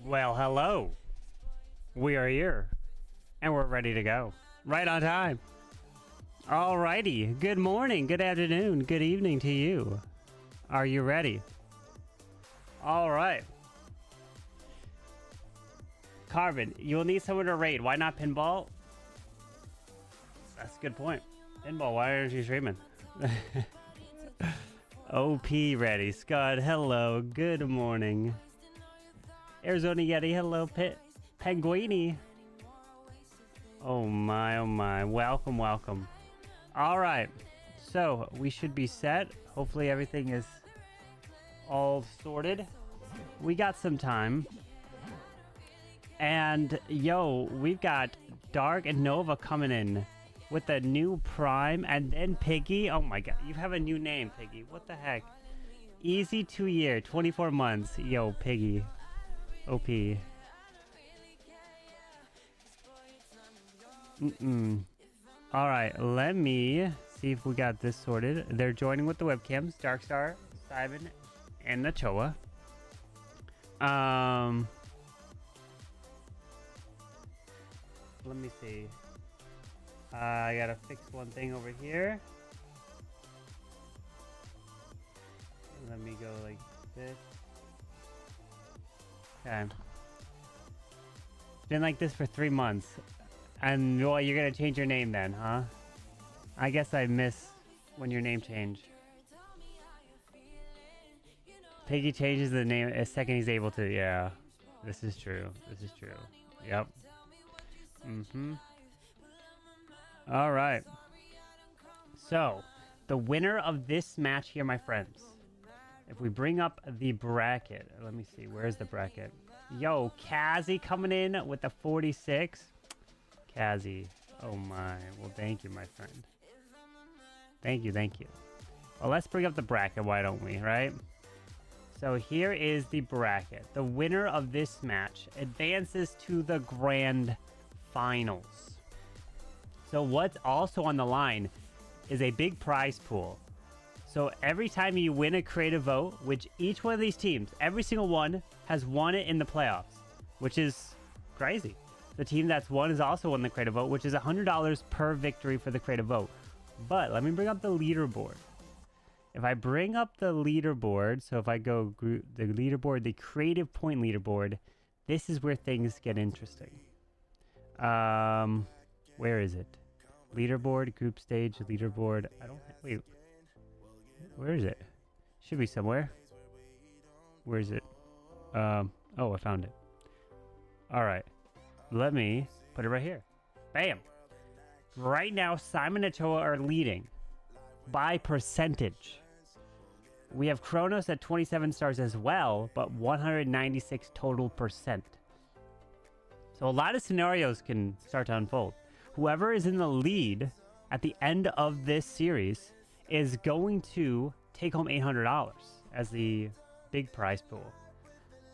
Well, hello. We are here, and we're ready to go. Right on time. Alrighty. Good morning, good afternoon, good evening to you. Are you ready? Alright. Carbon, you'll need someone to raid. Why not pinball? That's a good point. Pinball, why aren't you streaming? OP ready. Scud, hello. Good morning. Arizona Yeti, hello. Penguini. Oh my. Welcome, welcome. Alright. So, we should be set. Hopefully everything is all sorted. We got some time. And, yo, we've got Dark and Nova coming in with the new Prime, and then Piggy. Oh my god, you have a new name, Piggy. What the heck? Easy 2 year, 24 months. Yo, Piggy. OP. Alright, let me see if we got this sorted. They're joining with the webcams. Darkstar, Simon, and Nachoa. Let me see. I gotta fix one thing over here. Let me go like this. Okay. It's been like this for 3 months. And well, you're gonna change your name then, huh? I guess I miss when your name changed. Piggy changes the name as second he's able to. Yeah. This is true. This is true. Yep. Alright. So, the winner of this match here, my friends. If we bring up the bracket. Let me see. Where's the bracket? Yo, Kazzy coming in with the 46. Kazzy. Oh my. Well, thank you, my friend. Thank you. Well, let's bring up the bracket. Why don't we, right? So here is the bracket. The winner of this match advances to the grand finals. So what's also on the line is a big prize pool. So every time you win a creative vote, which each one of these teams, every single one, has won it in the playoffs, which is crazy. The team that's won is also won the creative vote, which is $100 per victory for the creative vote. But let me bring up the leaderboard. If I bring up the leaderboard, so if I go the leaderboard, the creative point leaderboard, this is where things get interesting. Where is it? Leaderboard, group stage, leaderboard. I don't... Wait. Where is it? Should be somewhere. Where is it? Oh, I found it. Alright. Let me put it right here. Bam! Right now, Simon and Nachoa are leading by percentage. We have Kronos at 27 stars as well, but 196 total percent. So a lot of scenarios can start to unfold. Whoever is in the lead at the end of this series is going to take home $800 as the big prize pool.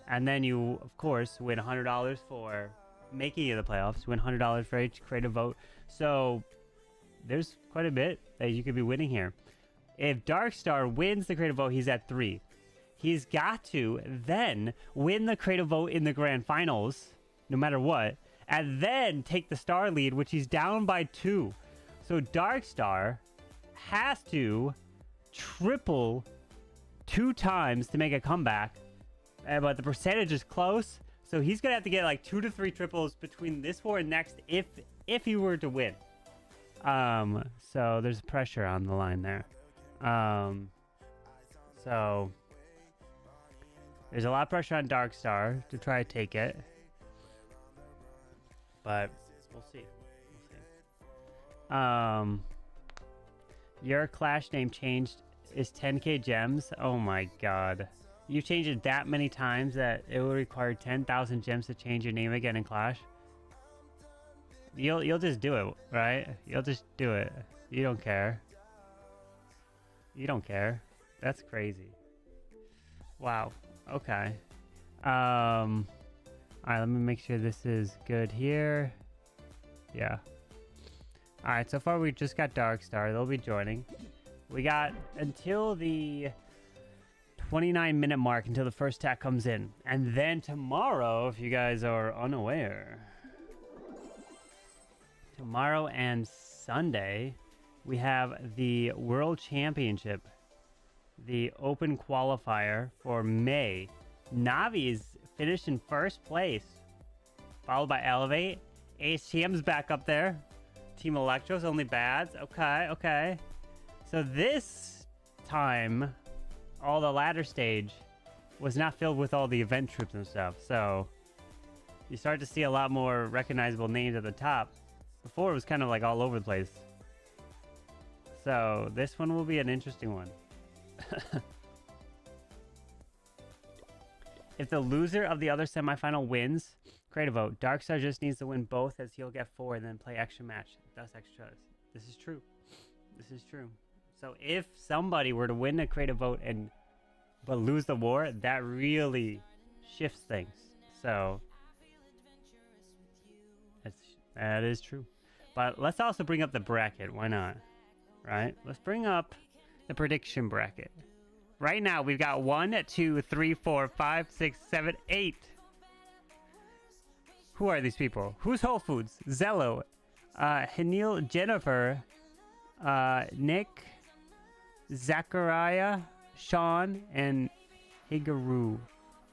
And then you, of course, win $100 for making it the playoffs. You win $100 for each creative vote. So there's quite a bit that you could be winning here. If Darkstar wins the creative vote, he's at 3. He's got to then win the creative vote in the grand finals, no matter what, and then take the star lead, which he's down by 2. So Darkstar has to triple 2 times to make a comeback, but the percentage is close, so he's gonna have to get like 2 to 3 triples between this war and next if he were to win. So there's pressure on the line there. So there's a lot of pressure on Darkstar to try to take it, but we'll see. Your Clash name changed is 10k gems. Oh my god. You changed it that many times that it would require 10,000 gems to change your name again in Clash. You'll just do it, right? You'll just do it. You don't care. You don't care. That's crazy. Wow. Okay. Alright, let me make sure this is good here. Yeah. Alright, so far we just got Darkstar. They'll be joining. We got until the 29-minute mark until the first attack comes in. And then tomorrow, if you guys are unaware, tomorrow and Sunday, we have the World Championship, the Open Qualifier for May. Navi is finished in first place, followed by Elevate. HTM's back up there. Team Electro's only Bads. Okay, okay. So this time, all the ladder stage was not filled with all the event troops and stuff. So you start to see a lot more recognizable names at the top. Before it was kind of like all over the place. So this one will be an interesting one. If the loser of the other semifinal wins, create a vote. Darkstar just needs to win both as he'll get 4 and then play extra match. Thus extra. This is true. This is true. So if somebody were to win a creative vote but lose the war, that really shifts things. So that is true. But let's also bring up the bracket. Why not? Right? Let's bring up the prediction bracket. Right now, we've got 1, 2, 3, 4, 5, 6, 7, 8. Who are these people? Who's Whole Foods? Zello, Hanil, Jennifer, Nick, Zachariah, Sean, and Higaru.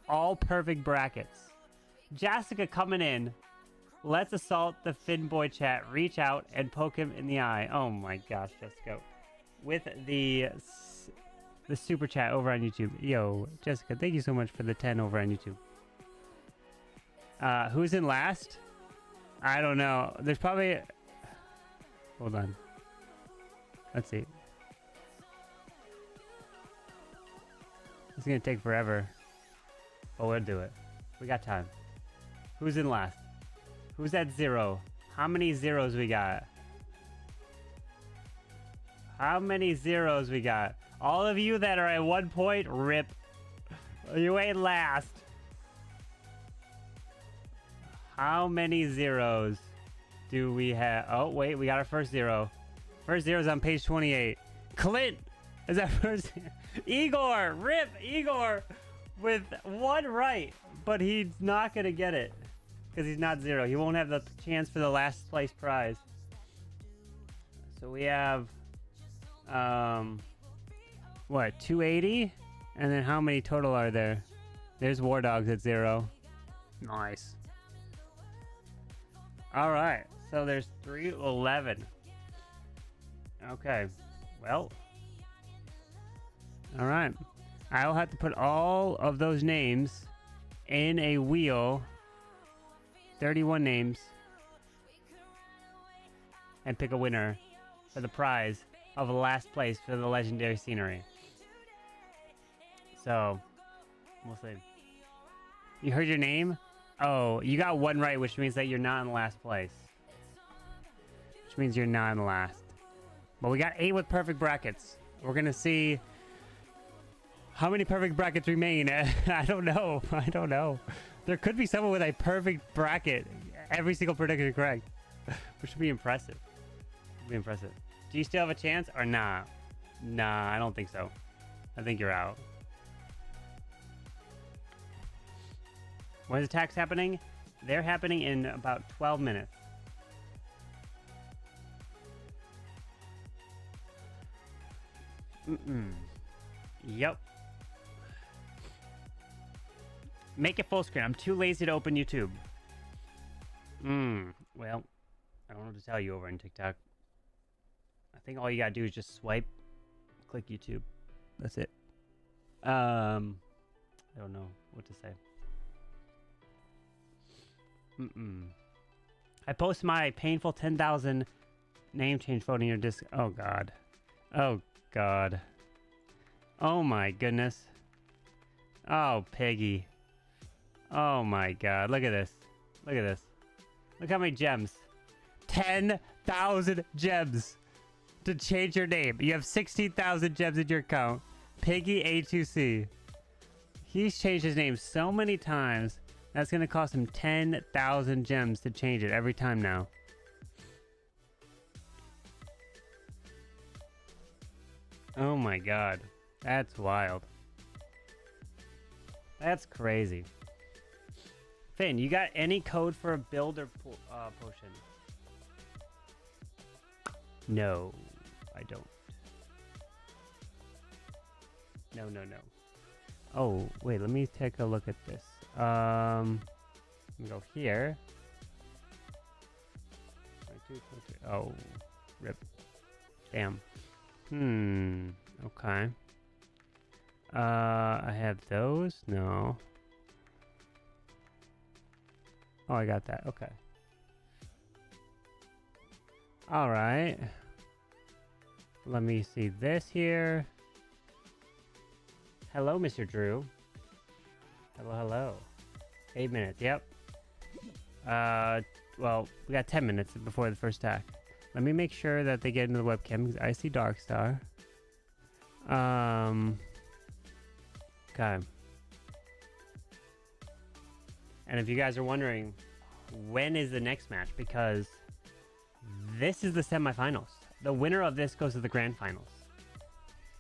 All perfect brackets. Jessica coming in. Let's assault the Finboy chat. Reach out and poke him in the eye. Oh my gosh, Jessica. With the super chat over on YouTube. Yo, Jessica, thank you so much for the 10 over on YouTube. Who's in last? I don't know. There's probably... Hold on. Let's see. It's gonna take forever. But we'll do it. We got time. Who's in last? Who's at 0? How many zeros we got? How many zeros we got? All of you that are at 1 point, rip. You ain't last. How many zeros do we have? Oh, wait, we got our first 0. First 0 is on page 28. Clint is that first. Igor, rip, Igor with 1 right, but he's not going to get it because he's not 0. He won't have the chance for the last place prize. So we have, what, 280? And then how many total are there? There's War Dogs at 0. Nice. All right, so there's 311. Okay, well, all right. I'll have to put all of those names in a wheel, 31 names, and pick a winner for the prize of last place for the legendary scenery. So, we'll see. You heard your name? Oh, you got 1 right, which means that you're not in last place. Which means you're not in last. But we got 8 with perfect brackets. We're going to see how many perfect brackets remain. I don't know. I don't know. There could be someone with a perfect bracket. Every single prediction correct. Which would be impressive. Would be impressive. Do you still have a chance or nah? Nah, I don't think so. I think you're out. When is attacks happening? They're happening in about 12 minutes. Yep. Make it full screen. I'm too lazy to open YouTube. Well, I don't know what to tell you over on TikTok. I think all you gotta do is just swipe, click YouTube. That's it. I don't know what to say. I post my painful 10,000 name change vote in your disc. Oh God. Oh God. Oh my goodness. Oh, Piggy. Oh my God. Look at this. Look at this. Look how many gems. 10,000 gems to change your name. You have 16,000 gems in your account. Piggy A2C. He's changed his name so many times. That's going to cost him 10,000 gems to change it every time now. Oh my God. That's wild. That's crazy. Finn, you got any code for a builder potion? No, I don't. No. Oh, wait, let me take a look at this. Let me go here. 22, 23. Oh, rip. Damn. Okay. I have those? No. Oh, I got that. Okay. Alright. Let me see this here. Hello, Mr. Drew. Hello. 8 minutes, yep. Well, we got 10 minutes before the first attack. Let me make sure that they get into the webcam because I see Darkstar. Okay. And if you guys are wondering, when is the next match? Because this is the semifinals. The winner of this goes to the grand finals.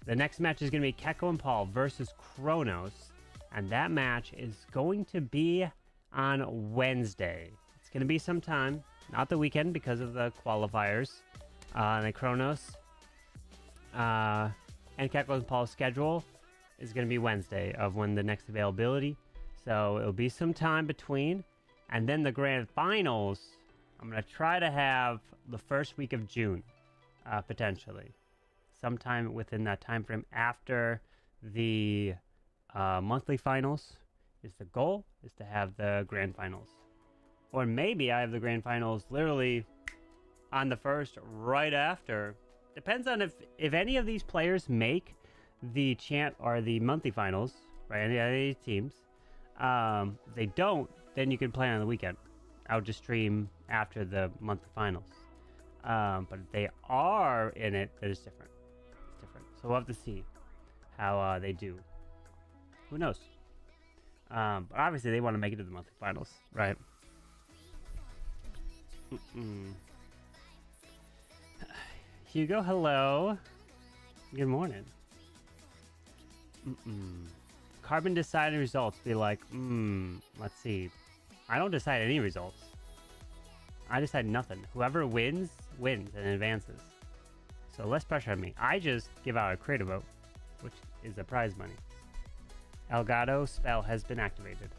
The next match is going to be Keko and Paul versus Kronos. And that match is going to be on Wednesday. It's going to be sometime, not the weekend because of the qualifiers. And the Kronos and Keko and Paul's schedule is going to be Wednesday of when the next availability. So it'll be some time between. And then the grand finals, I'm going to try to have the first week of June, potentially. Sometime within that time frame after the monthly finals is the goal, is to have the grand finals. Or maybe I have the grand finals literally on the first right after. Depends on if any of these players make the champ or the monthly finals, right? Any of these teams. They don't, then you can play on the weekend. I'll just stream after the monthly finals. But if they are in it, that is different. It's different. So we'll have to see how they do. Who knows? But obviously they want to make it to the monthly finals, right? Hugo, hello. Good morning. Carbon decided results. Be like, let's see. I don't decide any results. I decide nothing. Whoever wins, wins and advances. So less pressure on me. I just give out a creative vote, which is the prize money. Elgato spell has been activated.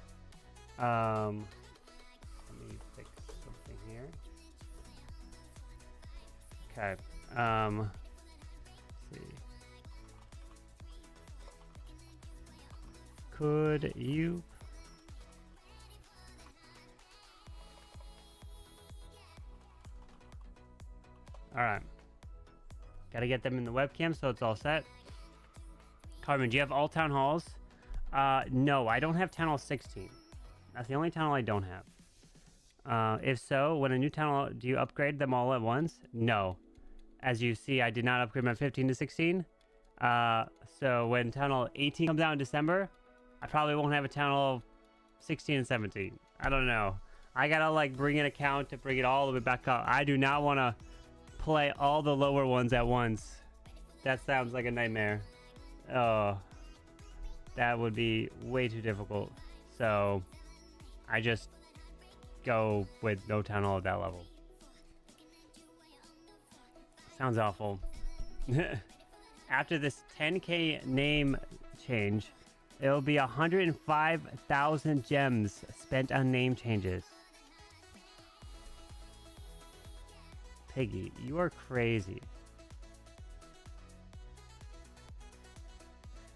Let me fix something here. Okay. Let's see. Could you? All right. Gotta get them in the webcam so it's all set. Carbon, do you have all town halls? No, I don't have town hall 16. That's the only town hall I don't have. If so, when a new town hall, do you upgrade them all at once? No. As you see, I did not upgrade my 15 to 16. So when town hall 18 comes out in December, I probably won't have a town hall 16 and 17. I don't know. I gotta like bring an account to bring it all the way back up. I do not want to play all the lower ones at once. That sounds like a nightmare. Oh, that would be way too difficult. So I just go with no town hall at that level. Sounds awful. After this 10k name change, it'll be 105,000 gems spent on name changes. Piggy, you are crazy.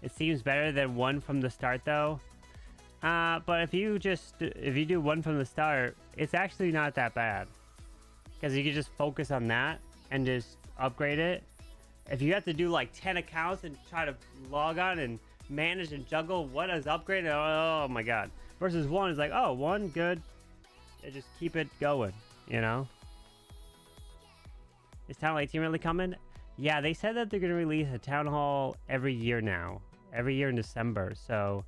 It seems better than one from the start though. But if you do one from the start, it's actually not that bad. Because you can just focus on that and just upgrade it. If you have to do like 10 accounts and try to log on and manage and juggle what is upgraded, oh my god. Versus one is like, oh, one, good. And just keep it going, you know? Is Town Hall 18 really coming? Yeah, they said that they're going to release a Town Hall every year now. Every year in December. So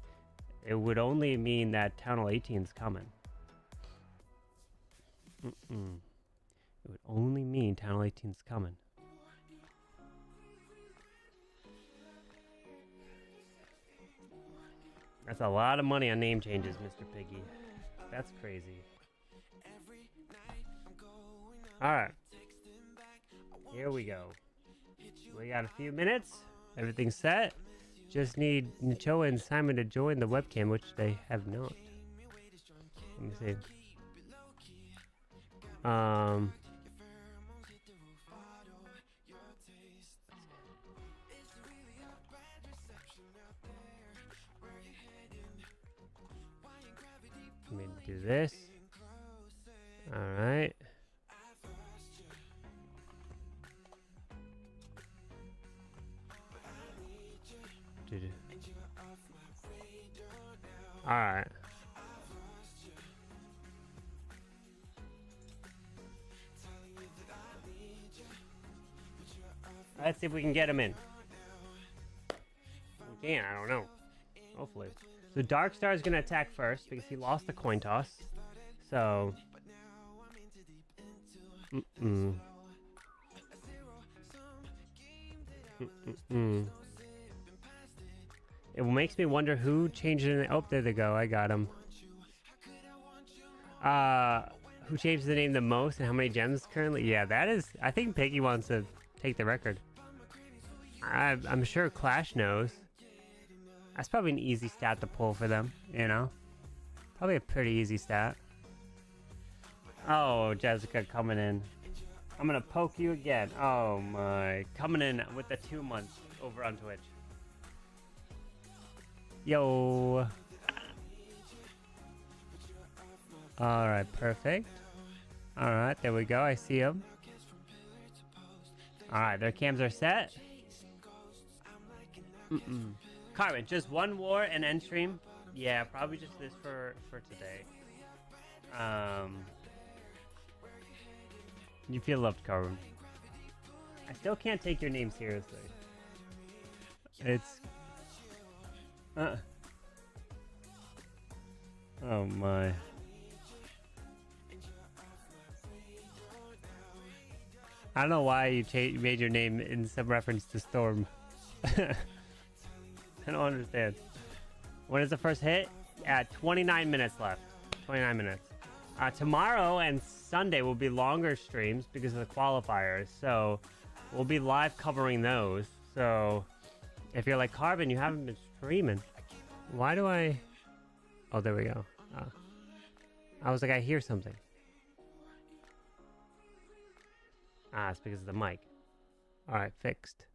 it would only mean that Town Hall 18 is coming. It would only mean Town Hall 18 is coming. That's a lot of money on name changes, Mr. Piggy. That's crazy. Alright. Here we go. We got a few minutes. Everything's set. Just need Nachoa and Simon to join the webcam, which they have not. Let me see. Let me do this. Alright. Alright. Let's see if we can get him in. We can, I don't know. Hopefully. So Darkstar is going to attack first because he lost the coin toss. So... It makes me wonder who changed it. Oh, there they go. I got him. Who changed the name the most and how many gems currently? Yeah, that is... I think Piggy wants to take the record. I'm sure Clash knows. That's probably an easy stat to pull for them, you know? Probably a pretty easy stat. Oh, Jessica coming in. I'm gonna poke you again. Oh my. Coming in with the 2 months over on Twitch. Yo. Alright, perfect. Alright, there we go. I see him. Alright, their cams are set. Carbon, just one war and end stream? Yeah, probably just this for today. You feel loved, Carbon. I still can't take your name seriously. It's... Oh my. I don't know why you made your name in some reference to Storm. I don't understand. When is the first hit? At 29 minutes left. 29 minutes. Tomorrow and Sunday will be longer streams because of the qualifiers. So we'll be live covering those. So if you're like, Carbon, you haven't been streaming. Why do I... Oh, there we go. I was like, I hear something. It's because of the mic. Alright, fixed.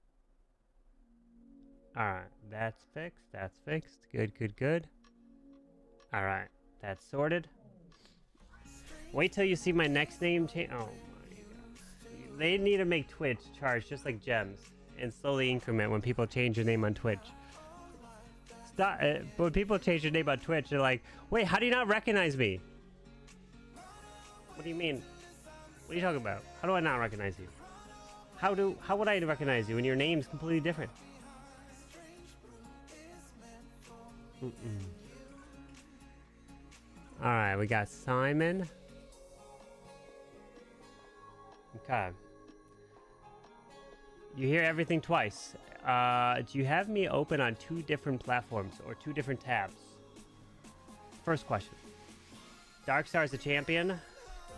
Alright, that's fixed. That's fixed. Good, good, good. Alright, that's sorted. Wait till you see my next name change. Oh my god. They need to make Twitch charge just like gems and slowly increment when people change their name on Twitch. Stop. When people change their name on Twitch, they're like, wait, how do you not recognize me? What do you mean? What are you talking about? How do I not recognize you? How would I recognize you when your name's completely different? Alright, we got Simon. Okay. You hear everything twice. Do you have me open on 2 different platforms or 2 different tabs? First question. Darkstar is the champion.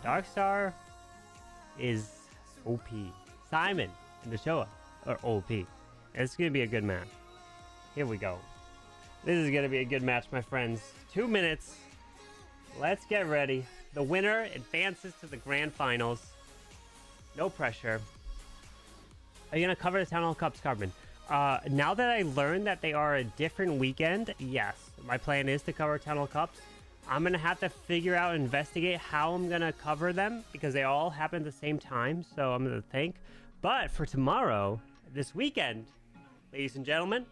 Darkstar is OP. Simon and Nachoa are OP. It's going to be a good match. Here we go. This is going to be a good match, my friends. 2 minutes. Let's get ready. The winner advances to the grand finals. No pressure. Are you going to cover the Town Hall Cups, Carbon? Now that I learned that they are a different weekend, yes. My plan is to cover Town Hall Cups. I'm going to have to figure out and investigate how I'm going to cover them because they all happen at the same time. So I'm going to think. But for tomorrow, this weekend, ladies and gentlemen,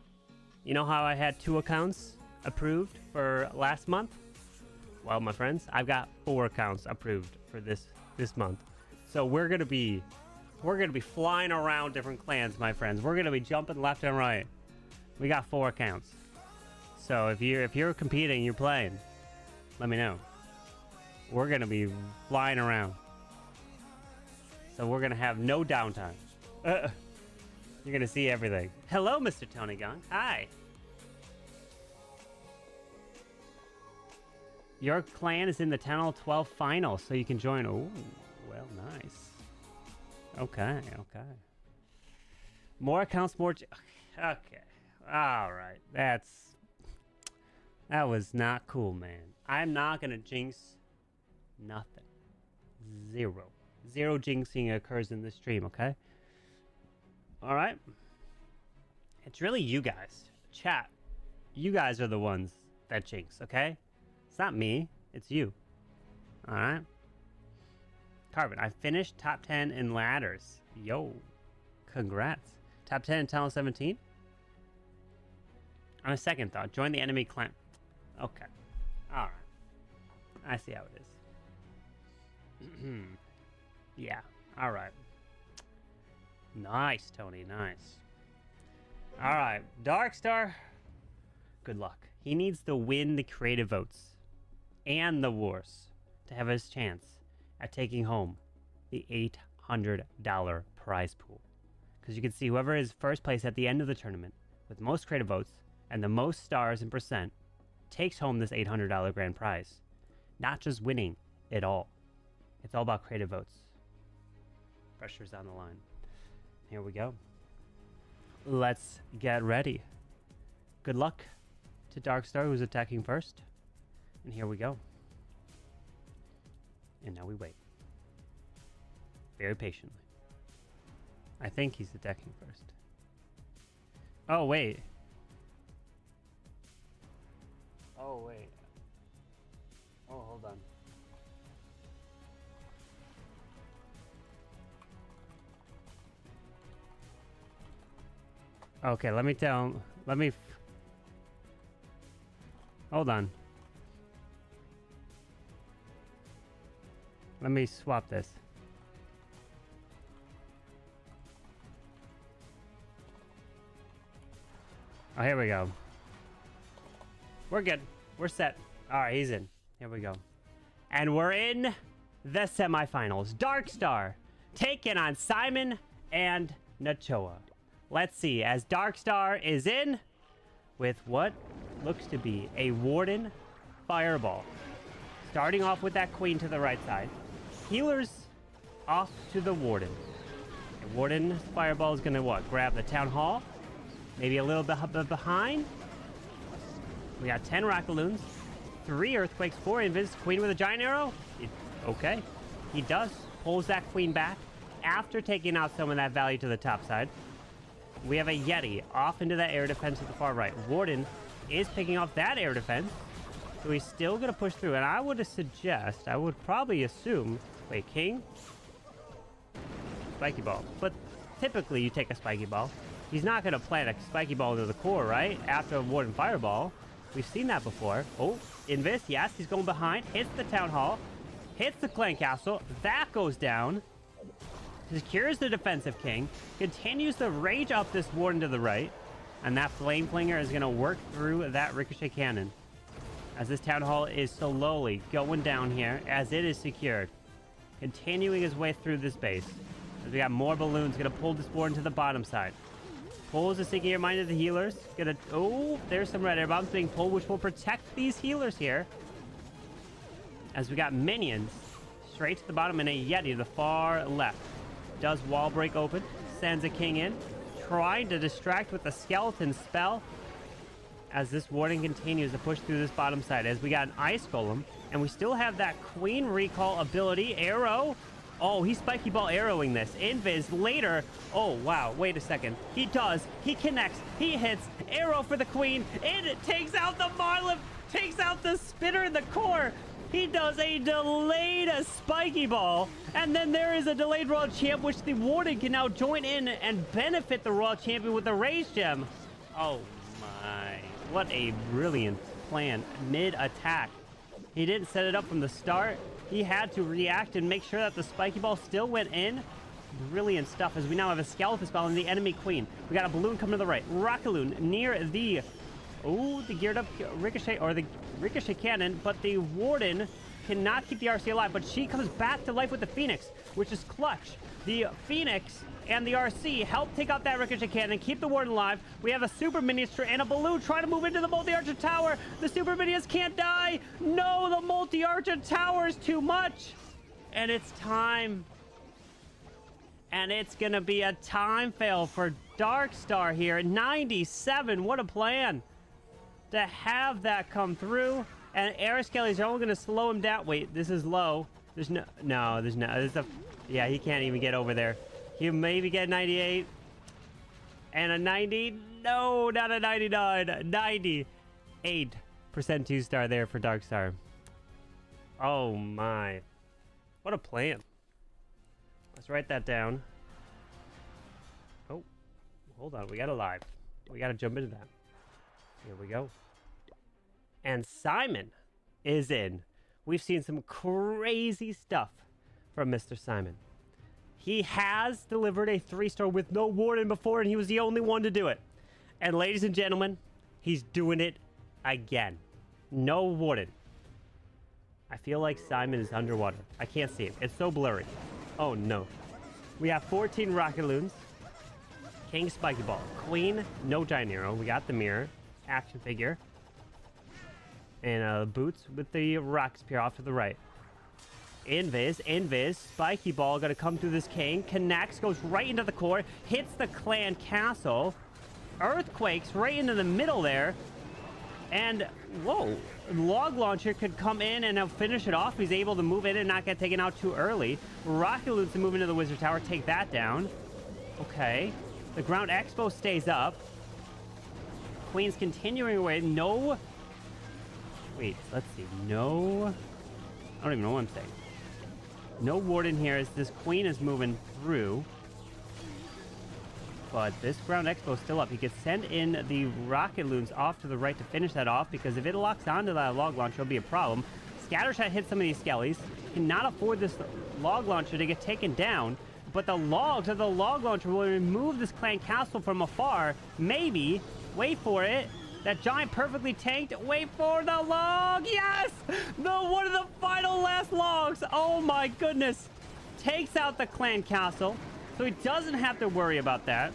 you know how I had 2 accounts approved for last month? Well, my friends, I've got 4 accounts approved for this month. So we're going to be flying around different clans, my friends. We're going to be jumping left and right. We got 4 accounts. So if you're competing, you're playing, let me know. We're going to be flying around. So we're going to have no downtime. You're going to see everything. Hello, Mr. Tony Gong. Hi. Your clan is in the Town Hall 12 final, so you can join. Oh, well, nice. Okay, okay. More accounts, more... Okay. Alright, that was not cool, man. I'm not gonna jinx nothing. Zero jinxing occurs in this stream, okay? Alright? It's really you guys. Chat. You guys are the ones that jinx, okay? It's not me. It's you. Alright? Carbon, I finished top 10 in ladders. Yo. Congrats. Top 10 in Town 17? On a second thought, join the enemy clan. Okay. Alright. I see how it is. Yeah. Alright. Nice, Tony. Nice. Alright. Darkstar. Good luck. He needs to win the creative votes and the wars to have his chance at taking home the $800 prize pool. Because you can see whoever is first place at the end of the tournament with the most creative votes and the most stars and percent takes home this $800 grand prize. Not just winning it all. It's all about creative votes. Pressure's on the line. Here we go. Let's get ready. Good luck to Darkstar, who's attacking first. And here we go. And now we wait. Very patiently. I think he's attacking first. Oh, wait. Oh, wait. Oh, hold on. Okay, let me hold on. Let me swap this. Oh, here we go. We're good. We're set. All right, he's in. Here we go. And we're in the semifinals. Darkstar taking on Simon and Natchoa. Let's see, as Darkstar is in with what looks to be a Warden Fireball. Starting off with that Queen to the right side. Healers off to the Warden. The Warden Fireball is going to what? Grab the Town Hall. Maybe a little bit behind. We got 10 Rockaloons, 3 Earthquakes, 4 Invis. Queen with a Giant Arrow? Okay. He does. Pulls that Queen back after taking out some of that value to the top side. We have a Yeti off into that air defense to the far right. Warden is picking off that air defense. So he's still going to push through. And I would suggest, I would probably assume... Wait, King? Spiky Ball. But typically you take a Spiky Ball. He's not going to plant a Spiky Ball into the core, right? After a Warden Fireball. We've seen that before. Oh, Invis, yes, he's going behind. Hits the Town Hall. Hits the Clan Castle. That goes down. Secures the defensive King. Continues to rage up this Warden to the right. And that Flame Flinger is going to work through that Ricochet Cannon. As this Town Hall is slowly going down here as it is secured. Continuing his way through this base. As we got more balloons going to pull this Warden to the bottom side. Pulls the Seeking Your Mind of the healers. Gonna... Oh, there's some red air bombs being pulled, which will protect these healers here. As we got minions straight to the bottom and a Yeti to the far left. Does wall break open. Sends a King in. Trying to distract with the skeleton spell. As this Warden continues to push through this bottom side. As we got an Ice Golem. And we still have that Queen recall ability. Arrow. Oh, he's Spiky Ball arrowing this. Invis later. Oh, wow. Wait a second. He does. He connects. He hits. Arrow for the Queen. And it takes out the Marlin. Takes out the Spitter in the core. He does a delayed Spiky Ball. And then there is a delayed Royal Champ, which the Warden can now join in and benefit the Royal Champion with the Rage Gem. Oh, my. What a brilliant plan. Mid-attack. He didn't set it up from the start. He had to react and make sure that the Spiky Ball still went in. Brilliant stuff, as we now have a Skeleton Spell and the enemy Queen. We got a Balloon coming to the right. Rockaloon near the... Oh, the geared up Ricochet, or the Ricochet Cannon, but the Warden cannot keep the RC alive, but she comes back to life with the Phoenix, which is clutch. The Phoenix and the RC help take out that ricochet cannon, keep the warden alive. We have a super miniature and a balloon trying to move into the multi-archer tower. The super minions can't die. No, the multi-archer tower is too much. And it's time. And it's going to be a time fail for Darkstar here. 97, what a plan. To have that come through. And air skellies are only going to slow him down. Wait, this is low. There's no, there's no, there's a, yeah, he can't even get over there. He'll maybe get 98. And a 90. No, not a 99. 98% 2-star there for Darkstar. Oh my. What a plan. Let's write that down. Oh, hold on. We got a live. We got to jump into that. Here we go. And Simon is in. We've seen some crazy stuff from Mr. Simon. He has delivered a 3-star with no warden before, and he was the only one to do it. And ladies and gentlemen, he's doing it again. No warden. I feel like Simon is underwater. I can't see it. It's so blurry. Oh no. We have 14 rocket loons. King Spiky Ball. Queen, no giant arrow. We got the mirror. Action figure. And boots with the rock spear off to the right. Invis, Spiky Ball gonna come through this king, connects, goes right into the core, hits the clan castle, earthquakes right into the middle there, and whoa, log launcher could come in and finish it off. He's able to move in and not get taken out too early. Rocket Loons to move into the wizard tower, take that down. Okay, the ground expo stays up. Queen's continuing away. No, wait, let's see. No, I don't even know what I'm saying. No warden here as this queen is moving through. But this ground expo is still up. He could send in the rocket loons off to the right to finish that off, because if it locks onto that log launcher, it'll be a problem. Scattershot hits some of these skellies. Cannot afford this log launcher to get taken down. But the logs of the log launcher will remove this clan castle from afar. Maybe. Wait for it. That giant perfectly tanked. Wait for the log. Yes! One of the final last logs. Oh my goodness. Takes out the clan castle. So he doesn't have to worry about that.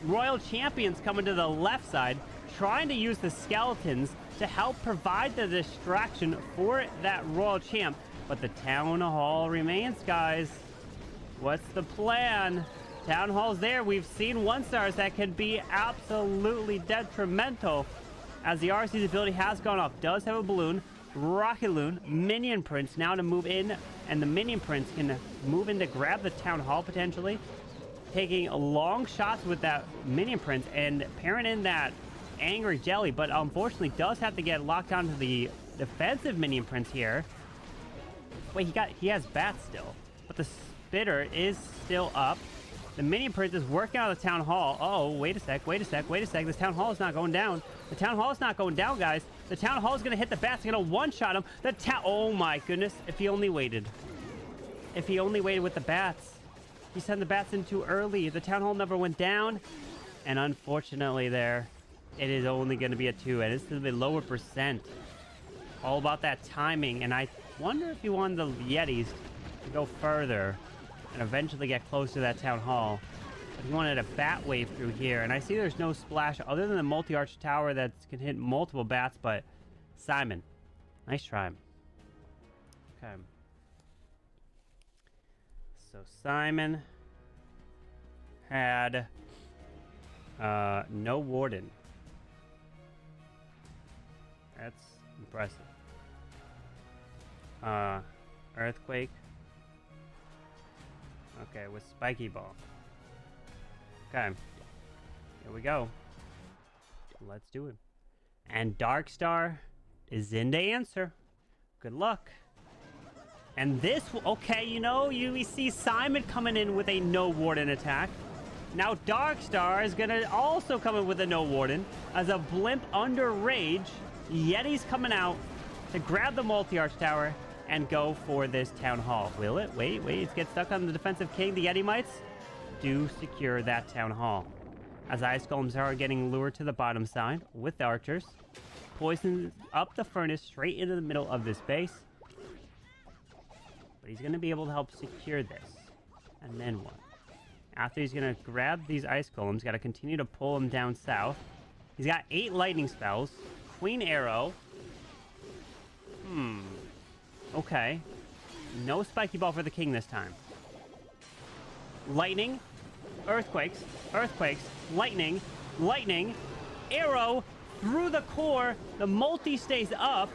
Royal Champions coming to the left side, trying to use the skeletons to help provide the distraction for that Royal Champ. But the Town Hall remains, guys. What's the plan? Town Hall's there. We've seen 1-stars that can be absolutely detrimental, as the RC's ability has gone off. Does have a balloon, rocket loon, minion prince now to move in, and the minion prince can move in to grab the Town Hall potentially, taking long shots with that minion prince and pairing in that angry jelly, but unfortunately does have to get locked onto the defensive minion prince here. Wait, he has bats still, but the spitter is still up. The minion prince is working out of the Town Hall. Oh, wait a sec. This Town Hall is not going down. The Town Hall is not going down, guys. The Town Hall is going to hit the bats. Going to one-shot him. Oh my goodness. If he only waited. If he only waited with the bats. He sent the bats in too early. The Town Hall never went down. And unfortunately there, it is only going to be a 2. And it's going to be lower percent. All about that timing. And I wonder if he wanted the Yetis to go further and eventually get close to that Town Hall. But he wanted a bat wave through here. And I see there's no splash other than the multi-arch tower that can hit multiple bats. But Simon, nice try. Okay. So Simon had no warden. That's impressive. Earthquake. Okay, with Spiky Ball. Okay. Here we go. Let's do it. And Darkstar is in to answer. Good luck. And this, okay, you know, we see Simon coming in with a no warden attack. Now Darkstar is going to also come in with a no warden. As a blimp under rage, Yeti's coming out to grab the multi-arch tower and go for this Town Hall. Will it? Wait, it gets stuck on the defensive king. The Yeti mites do secure that Town Hall. As Ice Golems are getting lured to the bottom side with the archers. Poisons up the furnace straight into the middle of this base. But he's going to be able to help secure this. And then what? After he's going to grab these ice golems, got to continue to pull them down south. He's got 8 lightning spells. Queen arrow. Okay. No spiky ball for the king this time. Lightning. Earthquakes. Earthquakes. Lightning. Lightning. Arrow. Through the core. The multi stays up.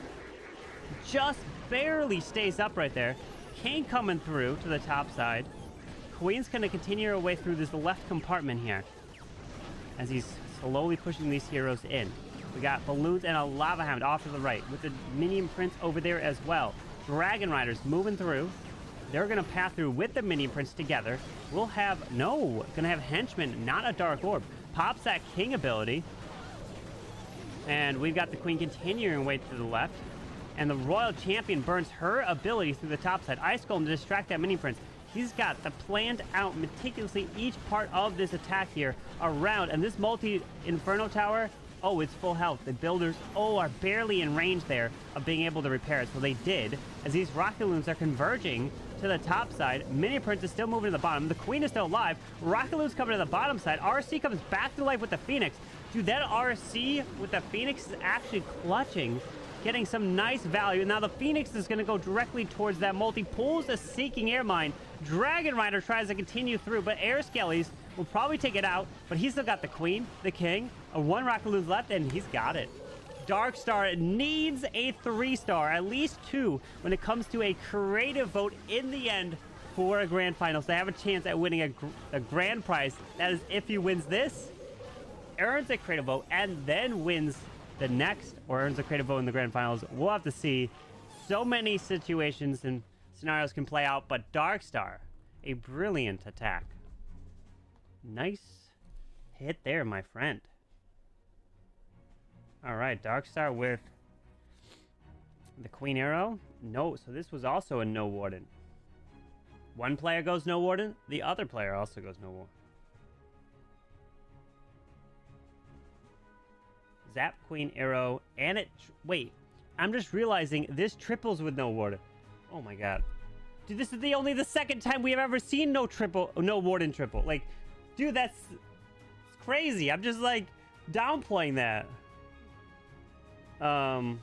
Just barely stays up right there. King coming through to the top side. Queen's going to continue her way through this left compartment here. As he's slowly pushing these heroes in. We got balloons and a lava hound off to the right. With the minion prince over there as well. Dragon riders moving through. They're going to pass through with the minion prince together. We'll have... No! Going to have henchmen, not a dark orb. Pops that king ability. And we've got the queen continuing way to the left. And the royal champion burns her ability through the top side. Ice Golem to distract that minion prince. He's got the planned out meticulously each part of this attack here around. And this multi-inferno tower, oh, it's full health. The builders, oh, are barely in range there of being able to repair it. So they did, as these rocket loons are converging to the top side. Minion Prince is still moving to the bottom. The queen is still alive. Rocket loons coming to the bottom side. RC comes back to life with the Phoenix. Dude, that RC with the Phoenix is actually clutching. Getting some nice value. And now the Phoenix is going to go directly towards that multi. Pulls a Seeking Air Mine. Dragon Rider tries to continue through, but Air Skellies will probably take it out. But he's still got the Queen, the King, a 1 Rocket Loon's left, and he's got it. Darkstar needs a 3-star, at least 2, when it comes to a creative vote in the end for a grand final. So they have a chance at winning a grand prize. That is, if he wins this, earns a creative vote, and then wins the next, or earns a creative vote in the grand finals. We'll have to see. So many situations and scenarios can play out, but Darkstar, a brilliant attack. Nice hit there, my friend. All right, Darkstar with the Queen Arrow. No, so this was also a no warden. One player goes no warden, the other player also goes no warden. Zap, Queen Arrow, and it... Wait, I'm just realizing this triples with no warden. Oh my god. Dude, this is only the second time we have ever seen no warden triple. Like, dude, it's crazy. I'm just, like, downplaying that. Alright.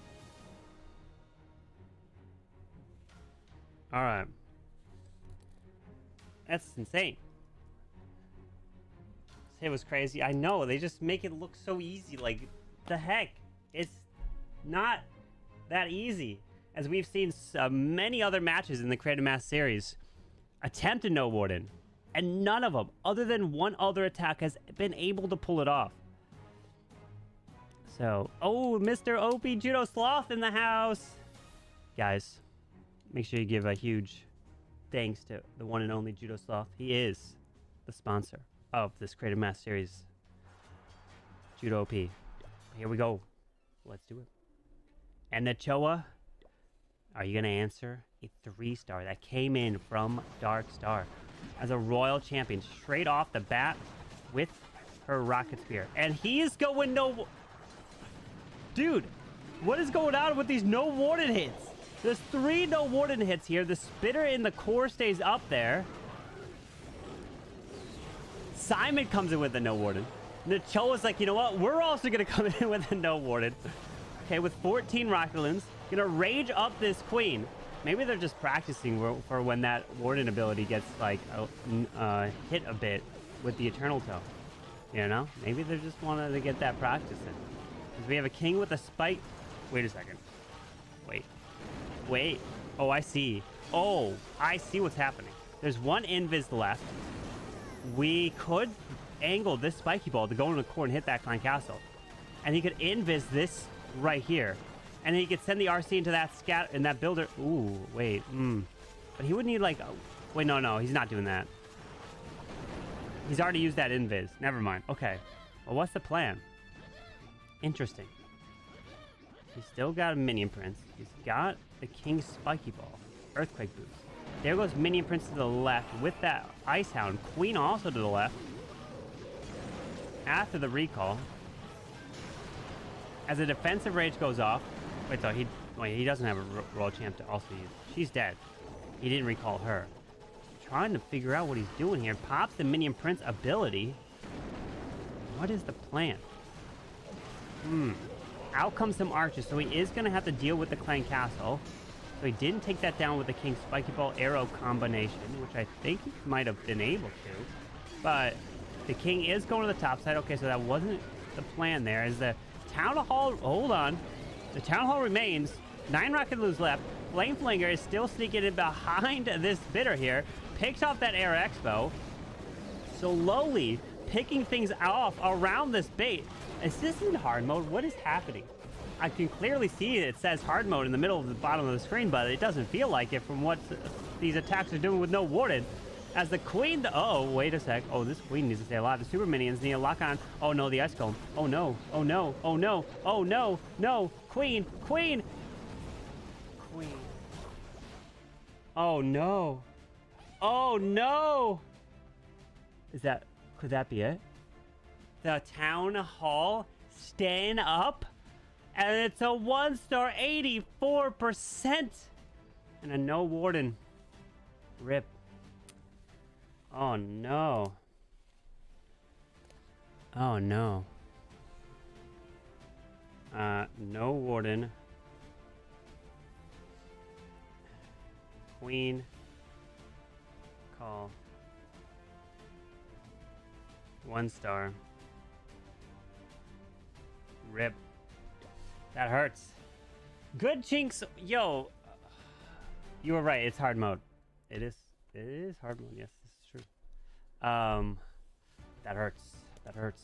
That's insane. This hit was crazy. I know, they just make it look so easy. Like, the heck? It's not that easy. As we've seen many other matches in the Creative Mass series attempt a no warden, and none of them, other than one other attack, has been able to pull it off. So, oh, Mr. OP Judo Sloth in the house. Guys, make sure you give a huge thanks to the one and only Judo Sloth. He is the sponsor of this Creative Mass series. Judo OP. Here we go. Let's do it. And Nachoa, are you going to answer a 3-star that came in from Darkstar as a royal champion straight off the bat with her rocket spear? And he's going no... Dude, what is going on with these no warden hits? There's 3 no warden hits here. The spitter in the core stays up there. Simon comes in with a no warden. Nachoa's like, you know what? We're also going to come in with a no warden. Okay, with 14 rocket loons. Gonna rage up this queen. Maybe they're just practicing for when that warden ability gets, like, hit a bit with the Eternal Toe. You know? Maybe they just wanted to get that practice in. Because we have a king with a spike. Wait a second. Wait. Oh, I see. Oh, I see what's happening. There's one invis left. We could angle this spiky ball to go in the core and hit that clan castle. And he could invis this right here. And then he could send the RC into that scat and that builder. Ooh, wait. But he would need, like... Wait, no. He's not doing that. He's already used that invis. Never mind. Okay. Well, what's the plan? Interesting. He's still got a Minion Prince. He's got the King's Spiky Ball. Earthquake Boost. There goes Minion Prince to the left with that Ice Hound. Queen also to the left. After the recall. As a defensive rage goes off. Wait, so he doesn't have a royal champ to also use. She's dead. He didn't recall her. trying to figure out what he's doing here. Pops the Minion Prince ability. What is the plan? Out comes some archers, so he is going to have to deal with the clan castle. So he didn't take that down with the King's Spiky Ball arrow combination, which I think he might have been able to. But the king is going to the top side. Okay, so that wasn't the plan there. As the town hall, hold on. The town hall remains. 9 rocket loons left. Flame Flinger is still sneaking in behind this bidder here. Picks off that Air Expo. Slowly picking things off around this bait. Is this in hard mode? What is happening? I can clearly see it says hard mode in the middle of the bottom of the screen, but it doesn't feel like it from what these attacks are doing with no warden. As the queen, oh, wait a sec. Oh, this queen needs to stay alive. The super minions need to lock on. Oh no, the ice golem. Oh no, oh no, oh no, oh no, no. Queen, queen. Queen. Oh no. Oh no. Could that be it? The town hall staying up? And it's a 1-star 84%. And a no warden. Rip. Oh no. Oh no. No warden. Queen. Call. 1-star. Rip. That hurts. Good Jinx. Yo. You were right. It's hard mode. It is hard mode. Yes, this is true. That hurts. That hurts.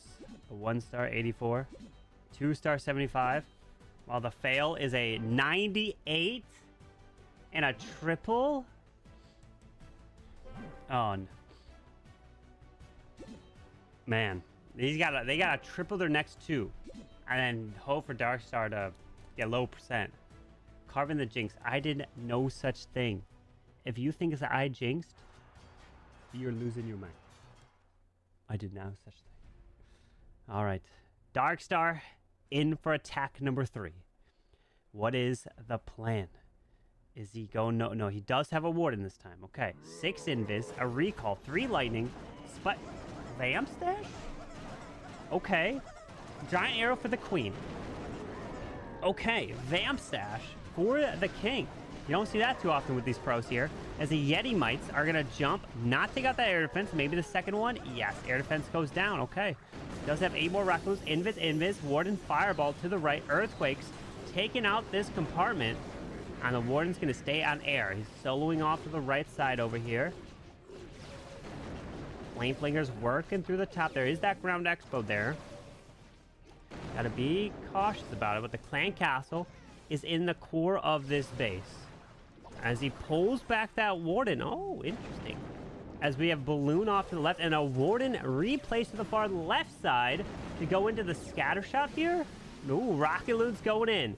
A 1-star 84. 2-star 75. While the fail is a 98 and a triple. Oh, man. They gotta triple their next 2. And then hope for Darkstar to get low percent. Carving the Jinx. I did no such thing. If you think that I jinxed, you're losing your mind. I did no such thing. Alright. Darkstar in for attack number 3. What is the plan? Is he going? No, he does have a warden this time. Okay. 6 invis, a recall, 3 lightning, Vamp stash? Okay. Giant arrow for the queen. Okay, Vamp stash for the king. You don't see that too often with these pros here. As the Yeti Mites are going to jump, not take out that air defense. Maybe the second one. Yes, air defense goes down. Okay. Does have 8 more rockets. Invis, Warden, Fireball to the right. Earthquakes taking out this compartment. And the Warden's going to stay on air. He's soloing off to the right side over here. Flame Flinger's working through the top. There is that ground expo there. Gotta be cautious about it, but the clan castle is in the core of this base. As he pulls back that warden. Oh, interesting. As we have balloon off to the left and a warden replaced to the far left side to go into the scatter shot here. Ooh, rocket loon's going in.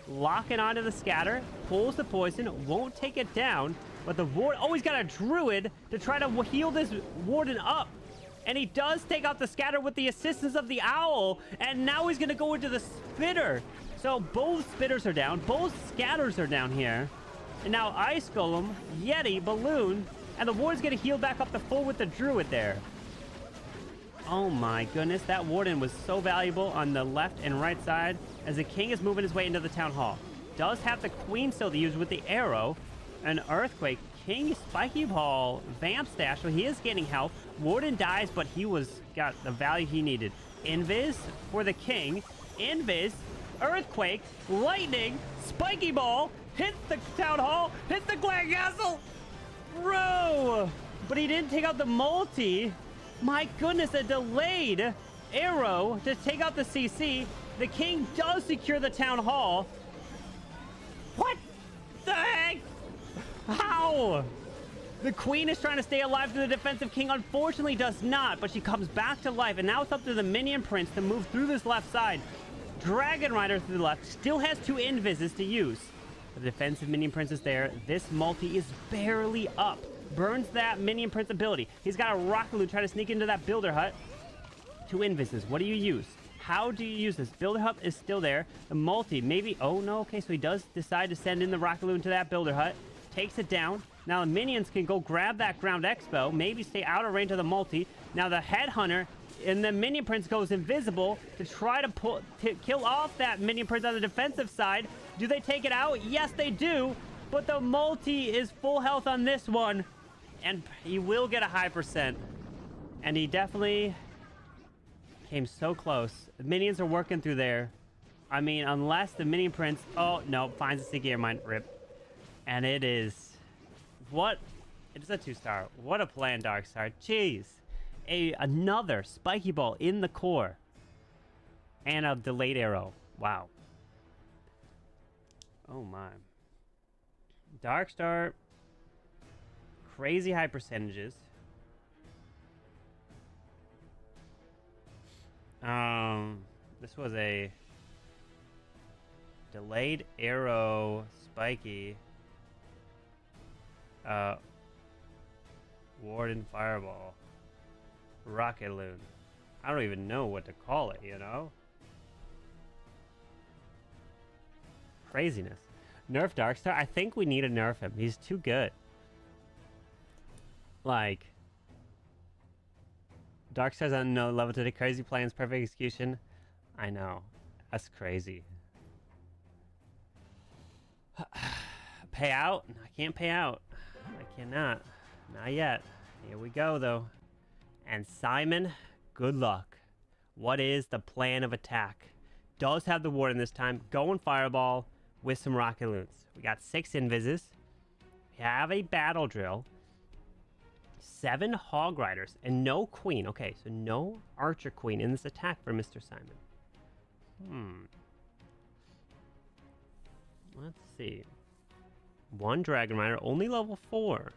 Locking onto the scatter. Pulls the poison. Won't take it down. But the warden... Oh, he's got a druid to try to heal this warden up. And he does take out the scatter with the assistance of the owl. And now he's going to go into the spitter. So both spitters are down. Both scatters are down here. And now Ice Golem, Yeti, Balloon. And the warden's going to heal back up to full with the druid there. Oh my goodness. That warden was so valuable on the left and right side. As the king is moving his way into the town hall. Does have the queen still to use with the arrow. An earthquake. King Spiky Ball, Vamp Stash, so he is getting health. Warden dies, but he got the value he needed. Invis for the king. Invis, Earthquake, Lightning, Spiky Ball, hits the town hall, hits the clan castle. Bro! But he didn't take out the multi. My goodness, a delayed arrow to take out the CC. The king does secure the town hall. What the heck? How? The queen is trying to stay alive through the defensive king. Unfortunately does not, but she comes back to life. And now it's up to the minion prince to move through this left side. Dragon Rider through the left. Still has 2 invises to use. The defensive minion prince is there. This multi is barely up. Burns that minion prince ability. He's got a rocket loot trying to sneak into that builder hut. 2 invises. What do you use? How do you use this? Builder hut is still there. The multi, maybe... Oh, no. Okay, so he does decide to send in the rocket loot into that builder hut. Takes it down. Now the minions can go grab that ground expo, maybe stay out of range of the multi. Now the headhunter and the minion prince goes invisible to try to kill off that minion prince on the defensive side. Do they take it out? Yes, they do. But the multi is full health on this one. And he will get a high percent. And he definitely came so close. The minions are working through there. I mean, unless the minion prince... Oh, no. Finds a sticky air mine. Rip. And it is... What? It's a 2-star. What a plan, Darkstar. Jeez. Another spiky ball in the core. And a delayed arrow. Wow. Oh, my. Darkstar... Crazy high percentages. This was a delayed arrow spiky warden fireball rocket loon. I don't even know what to call it, you know? Craziness. Nerf Darkstar? I think we need to nerf him. He's too good. Like, Darkstar's on no level to the crazy plans, perfect execution. I know. That's crazy. Pay out? I can't pay out. I cannot. Not yet. Here we go, though. And Simon, good luck. What is the plan of attack? Does have the warden this time. Going fireball with some rocket loons. We got 6 invises. We have a battle drill. 7 hog riders and no queen. Okay, so no archer queen in this attack for Mr. Simon. Let's see. 1 dragon rider, only level 4.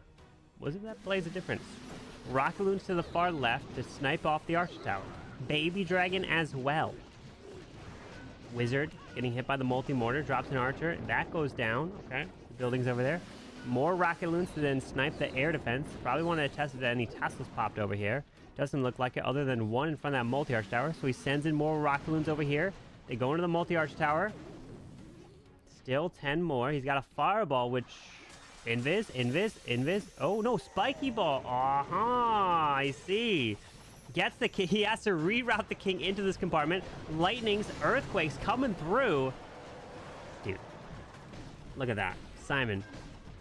Was it that plays a difference? Rocket loons to the far left to snipe off the archer tower. Baby dragon as well. Wizard getting hit by the multi-mortar, drops an archer. That goes down. Okay, the building's over there. More rocket loons to then snipe the air defense. Probably wanted to test if any Teslas popped over here. Doesn't look like it other than 1 in front of that multi-arch tower. So he sends in more rocket loons over here. They go into the multi-arch tower. Still 10 more. He's got a fireball, which... Invis. Oh, no, spiky ball. Aha, I see. Gets the king. He has to reroute the king into this compartment. Lightnings, earthquakes coming through. Dude, look at that. Simon.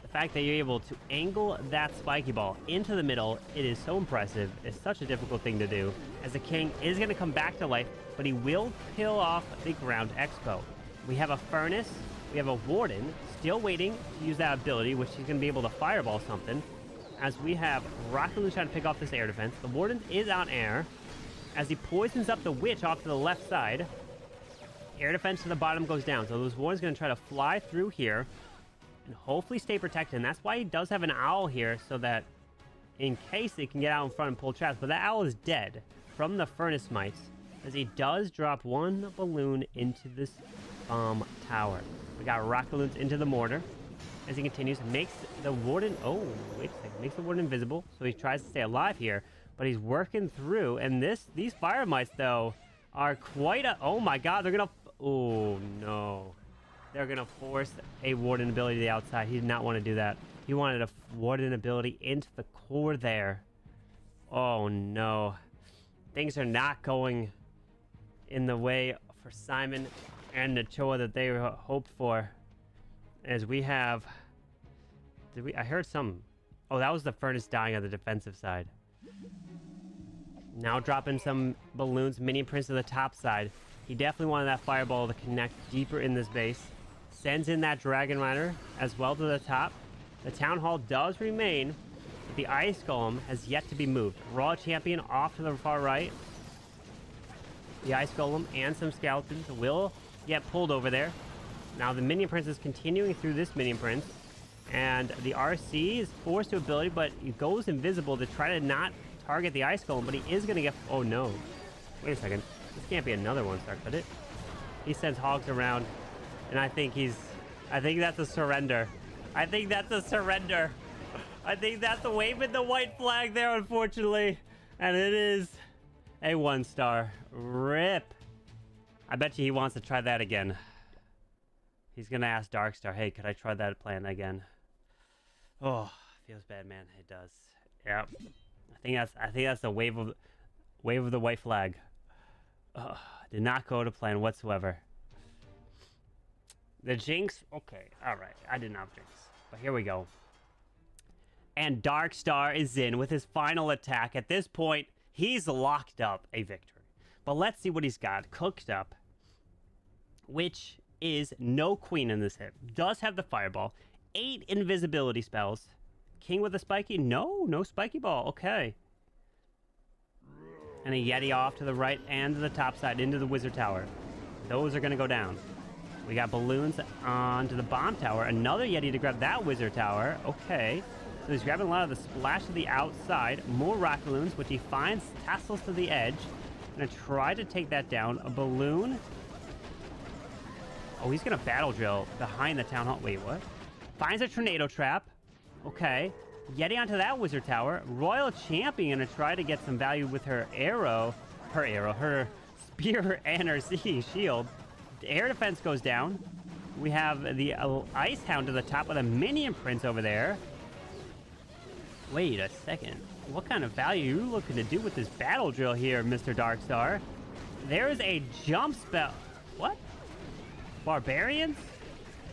The fact that you're able to angle that spiky ball into the middle, it is so impressive. It's such a difficult thing to do, as the king is going to come back to life, but he will kill off the ground expo. We have a furnace, we have a warden, still waiting to use that ability, which he's going to be able to fireball something, as we have rocket loons trying to pick off this air defense. The warden is on air, as he poisons up the witch off to the left side. Air defense to the bottom goes down, so those warden's going to try to fly through here, and hopefully stay protected. And that's why he does have an owl here, so that in case they can get out in front and pull traps. But that owl is dead from the furnace mites, as he does drop 1 balloon into this bomb tower. We got rocket balloons into the mortar. As he continues, makes the warden... Oh, wait a second. Makes the warden invisible, so he tries to stay alive here. But he's working through, and these fire mites, though, are quite a... Oh my god, they're gonna... Oh, no. They're going to force a warden ability to the outside. He did not want to do that. He wanted a warden ability into the core there. Oh, no. Things are not going in the way for Simon and Nachoa that they hoped for. As we have... I heard some... Oh, that was the furnace dying on the defensive side. Now dropping some balloons. Minion Prince to the top side. He definitely wanted that fireball to connect deeper in this base. Sends in that Dragon Rider as well to the top. The Town Hall does remain, but the Ice Golem has yet to be moved. Raw Champion off to the far right. The Ice Golem and some Skeletons will get pulled over there. Now the Minion Prince is continuing through this Minion Prince. And the RC is forced to ability, but he goes invisible to try to not target the Ice Golem, but he is going to get... Oh, no. Wait a second. This can't be another 1-star, could it? He sends hogs around. And I think that's a surrender. I think that's waving the white flag there, unfortunately. And it is a 1-star. RIP. I bet you he wants to try that again. He's going to ask Darkstar, hey, could I try that plan again? Oh, feels bad, man. It does. Yep. I think that's the wave of the white flag. Did not go to plan whatsoever. The Jinx. Okay. All right. I did not have Jinx, but here we go. And Darkstar is in with his final attack. At this point, he's locked up a victory. But let's see what he's got cooked up, which is no queen in this hit. Does have the fireball, 8 invisibility spells. King with a spiky? No spiky ball. Okay. And a Yeti off to the right and to the top side into the wizard tower. Those are going to go down. We got balloons onto the bomb tower. Another Yeti to grab that wizard tower. Okay. So he's grabbing a lot of the splash to the outside. More rock balloons, which he finds tassels to the edge. Gonna try to take that down. A balloon. Oh, he's gonna battle drill behind the town hall. Wait, what? Finds a tornado trap. Okay. Yeti onto that wizard tower. Royal Champion gonna try to get some value with her her spear and her shield. The air defense goes down. We have the Ice Hound to the top with a minion prince over there. Wait a second. What kind of value are you looking to do with this battle drill here, Mr. Darkstar? There is a jump spell. What? Barbarians?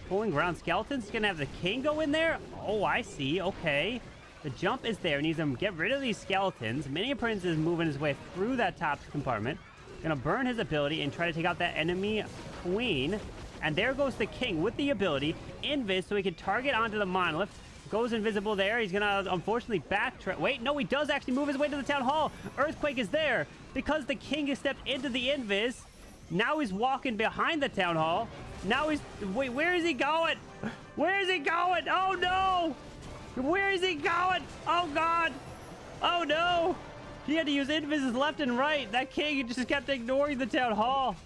Pulling ground skeletons? Gonna have the king go in there? Oh, I see. Okay. The jump is there. Needs to get rid of these skeletons. Minion Prince is moving his way through that top compartment. Gonna burn his ability and try to take out that enemy queen. And there goes the king with the ability. Invis, so he can target onto the monolith. Goes invisible there. He's gonna unfortunately backtrack. Wait, no, he does actually move his way to the town hall. Earthquake is there because the king has stepped into the invis. Now he's walking behind the town hall. Now he's... Wait, where is he going? Where is he going? Oh, no. Where is he going? Oh, God. Oh, no. He had to use invises left and right. That king just kept ignoring the town hall.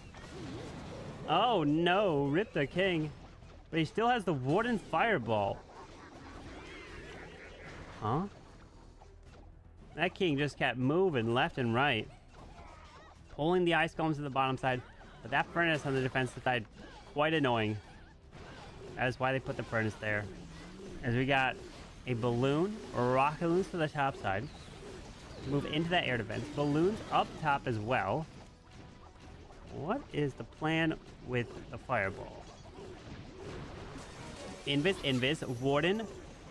Oh, no. Rip the king. But he still has the Warden's Fireball. Huh? That king just kept moving left and right. Pulling the ice golems to the bottom side. But that furnace on the defensive side, quite annoying. That is why they put the furnace there. As we got a balloon, or rocket balloons to the top side. Move into that air defense. Balloons up top as well. What is the plan with the fireball? Invis, Warden,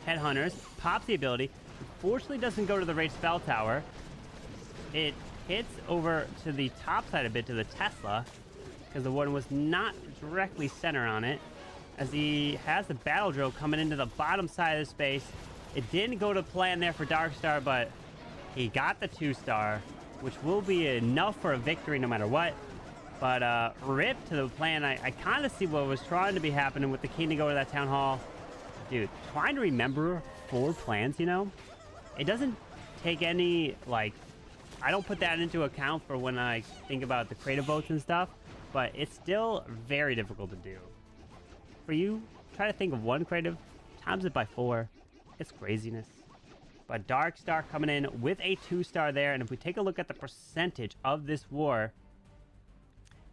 Headhunters, pops the ability. Unfortunately doesn't go to the rage spell tower. It hits over to the top side a bit to the Tesla, because the Warden was not directly center on it. As he has the battle drill coming into the bottom side of the space. It didn't go to plan there for Darkstar, but he got the 2-star, which will be enough for a victory no matter what. But rip to the plan. I kind of see what was trying to be happening with the king to go to that town hall. Dude, trying to remember 4 plans, you know? It doesn't take any, like... I don't put that into account for when I think about the creative votes and stuff, but it's still very difficult to do. For you, try to think of 1 creative, times it by 4. It's craziness. But Darkstar coming in with a 2-star there, and if we take a look at the percentage of this war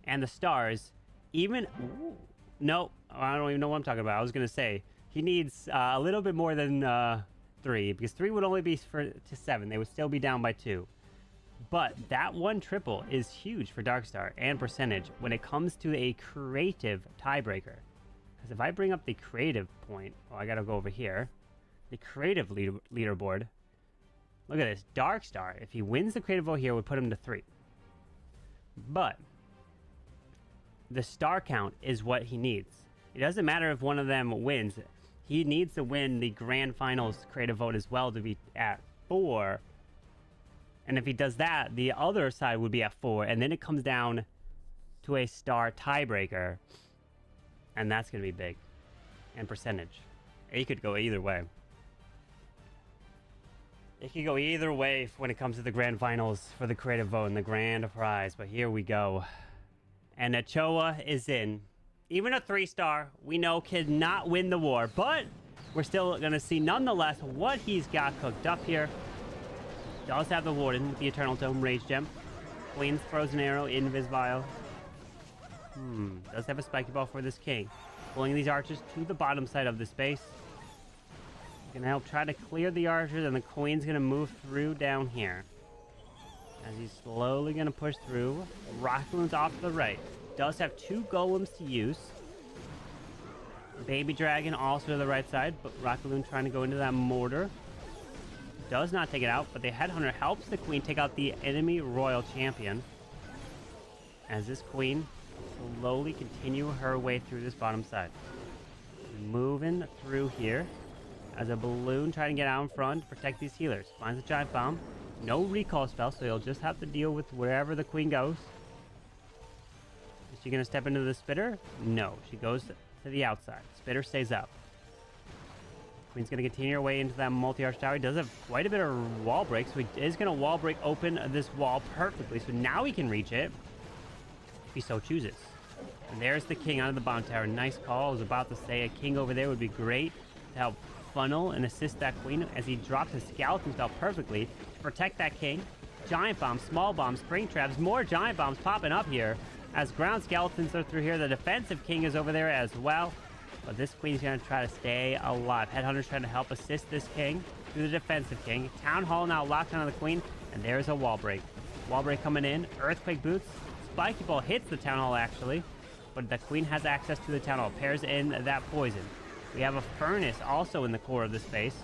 and the stars, even... Ooh, no, I don't even know what I'm talking about. I was going to say, he needs a little bit more than 3, because 3 would only be to 7. They would still be down by 2. But that 1 triple is huge for Darkstar and percentage when it comes to a creative tiebreaker. Because if I bring up the creative point, well, I got to go over here. The creative leaderboard. Look at this. Darkstar, if he wins the creative vote here, would put him to 3. But the star count is what he needs. It doesn't matter if one of them wins. He needs to win the grand finals creative vote as well to be at 4. And if he does that, the other side would be at 4. And then it comes down to a star tiebreaker. And that's going to be big. And percentage. It could go either way. It could go either way when it comes to the grand finals for the creative vote and the grand prize. But here we go. And Nachoa is in. Even a 3-star, we know, cannot win the war. But we're still going to see, nonetheless, what he's got cooked up here. Does have the Warden with the Eternal Tome Rage Gem. Queen's Frozen Arrow, Invisvile. Does have a Spiky Ball for this king. Pulling these archers to the bottom side of the space. Gonna help try to clear the archers, and the queen's gonna move through down here. As he's slowly gonna push through. Rockaloon's off to the right. Does have 2 golems to use. Baby Dragon also to the right side, but Rockaloon trying to go into that mortar. Does not take it out, but the Headhunter helps the queen take out the enemy royal champion. As this queen slowly continue her way through this bottom side. Moving through here. As a balloon trying to get out in front to protect these healers. Finds a giant bomb. No recall spell, so he'll just have to deal with wherever the queen goes. Is she going to step into the spitter? No. She goes to the outside. Spitter stays up. Queen's going to continue her way into that multi-arch tower. He does have quite a bit of wall break, so he is going to wall break open this wall perfectly. So now he can reach it if he so chooses. And there's the king out of the bottom tower. Nice call. I was about to say a king over there would be great to help funnel and assist that queen as he drops his skeleton spell perfectly to protect that king. Giant bombs, small bombs, spring traps, more giant bombs popping up here as ground skeletons are through here. The defensive king is over there as well, but this queen's going to try to stay alive. Headhunter's trying to help assist this king through the defensive king. Town hall now locked on the queen, and there's a wall break. Wall break coming in. Earthquake boots. Spiky ball hits the town hall actually, but the queen has access to the town hall. Pairs in that poison. We have a furnace also in the core of the space,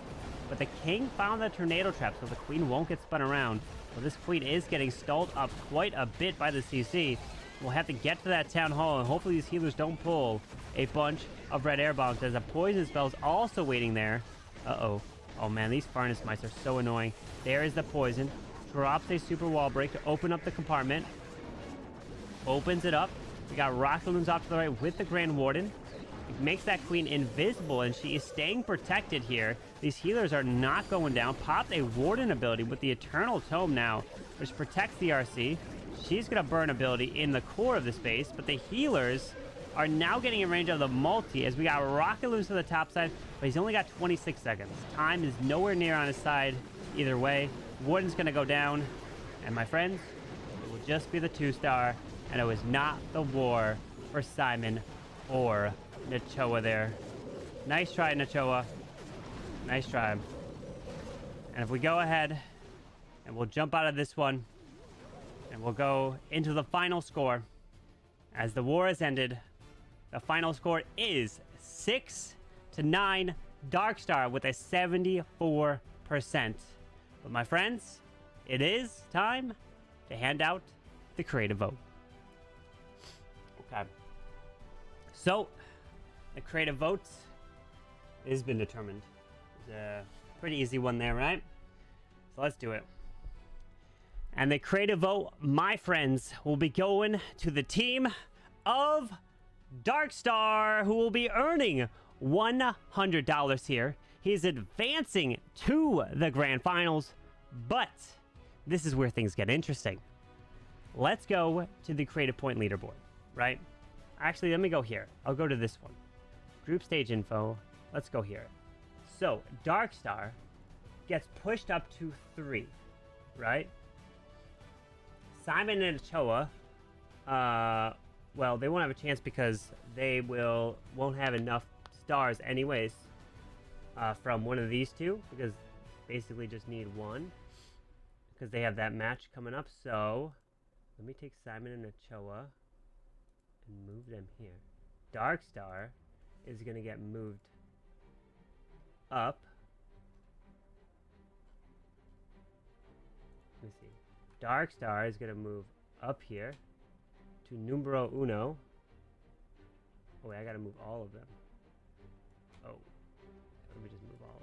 but the king found the tornado trap, so the queen won't get spun around. But this queen is getting stalled up quite a bit by the CC. We'll have to get to that town hall, and hopefully these healers don't pull a bunch of red air bombs, as a poison spell is also waiting there. Uh-oh. Oh man, these furnace mice are so annoying. There is the poison. Drops a super wall break to open up the compartment. Opens it up. We got Rockaloons off to the right with the Grand Warden. It makes that queen invisible, and she is staying protected here. These healers are not going down. Popped a Warden ability with the Eternal Tome now, which protects the RC. She's going to burn ability in the core of the space, but the healers are now getting in range of the multi, as we got Rockaloons to the top side, but he's only got 26 seconds. Time is nowhere near on his side either way. Warden's going to go down, and my friends, it will just be the 2-star, and it was not the war for Simon or Nachoa there. Nice try, Nachoa. Nice try. And if we go ahead and we'll jump out of this one and we'll go into the final score. As the war has ended, the final score is 6-9 Darkstar with a 74%. But my friends, it is time to hand out the creative vote. Okay. So, the creative vote has been determined. It's a pretty easy one there, right? So let's do it. And the creative vote, my friends, will be going to the team of Darkstar, who will be earning $100 here. He's advancing to the grand finals, but this is where things get interesting. Let's go to the creative point leaderboard, right? Actually, let me go here. I'll go to this one. Group stage info. Let's go here. So, Darkstar gets pushed up to 3, right? Simon and Nachoa, well, they won't have a chance because they won't have enough stars anyways from one of these two, because basically just need one because they have that match coming up. So, let me take Simon and Nachoa and move them here. Darkstar is going to get moved up. Let me see. Darkstar is going to move up here to numero uno. Oh, wait, I got to move all of them. Oh, let me just move all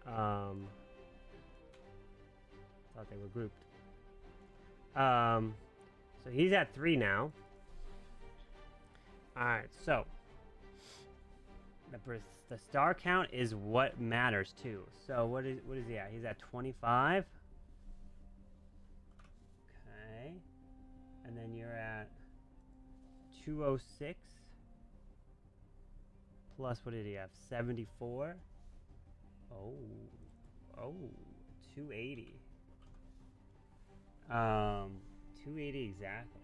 of them. Thought they were grouped. So he's at 3 now. Alright, so the star count is what matters too. So what is he at? He's at 25. Okay. And then you're at 206. Plus, what did he have? 74. Oh, 280. 280 exactly.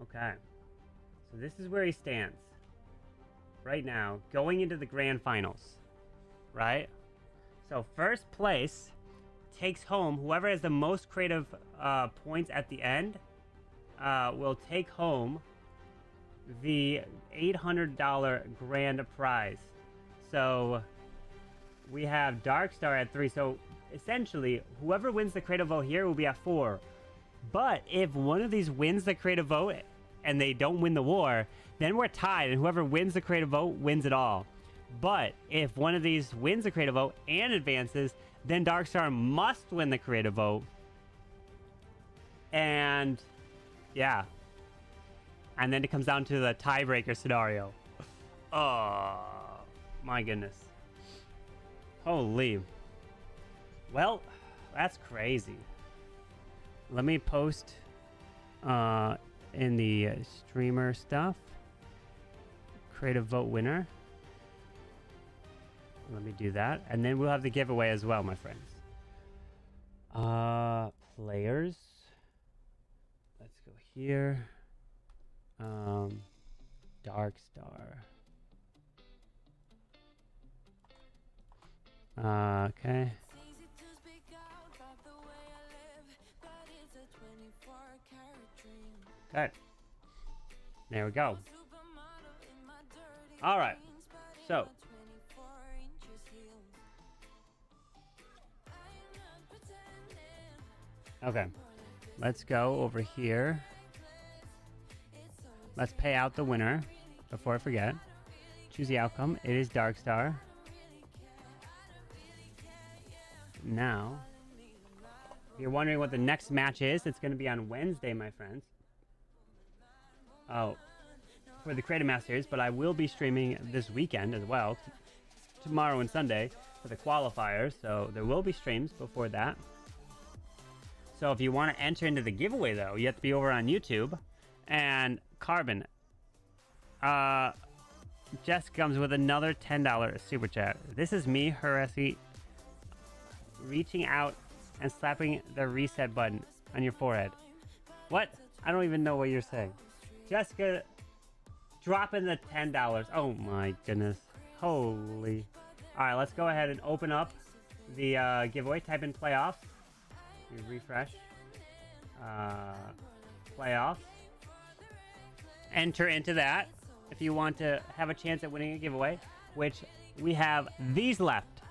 Okay. So this is where he stands. right now, going into the grand finals, right? So first place takes home, whoever has the most creative points at the end will take home the $800 grand prize. So we have Darkstar at 3. So essentially, whoever wins the creative vote here will be at 4. But if one of these wins the creative vote and they don't win the war, then we're tied, and whoever wins the creative vote wins it all. But if one of these wins the creative vote and advances, then Darkstar must win the creative vote. And yeah. And then it comes down to the tiebreaker scenario. Oh, my goodness. Holy. Well, that's crazy. Let me post in the streamer stuff. Creative vote winner. Let me do that. And then we'll have the giveaway as well, my friends. Players. Let's go here. Darkstar. Okay. Okay. There we go. All right. So. Okay. Let's go over here. Let's pay out the winner before I forget. Choose the outcome. It is Darkstar. Now, if you're wondering what the next match is, it's going to be on Wednesday, my friends. Oh, for the Creative Masters, but I will be streaming this weekend as well, tomorrow and Sunday, for the qualifiers, so there will be streams before that. So if you want to enter into the giveaway, though, you have to be over on YouTube. And Carbon, Jess comes with another $10 super chat. This is me, Harasi, reaching out and slapping the reset button on your forehead. What? I don't even know what you're saying. Jessica, dropping the $10. Oh my goodness. Holy. Alright, let's go ahead and open up the giveaway. Type in playoffs. You refresh. Playoffs. Enter into that if you want to have a chance at winning a giveaway, which we have these left.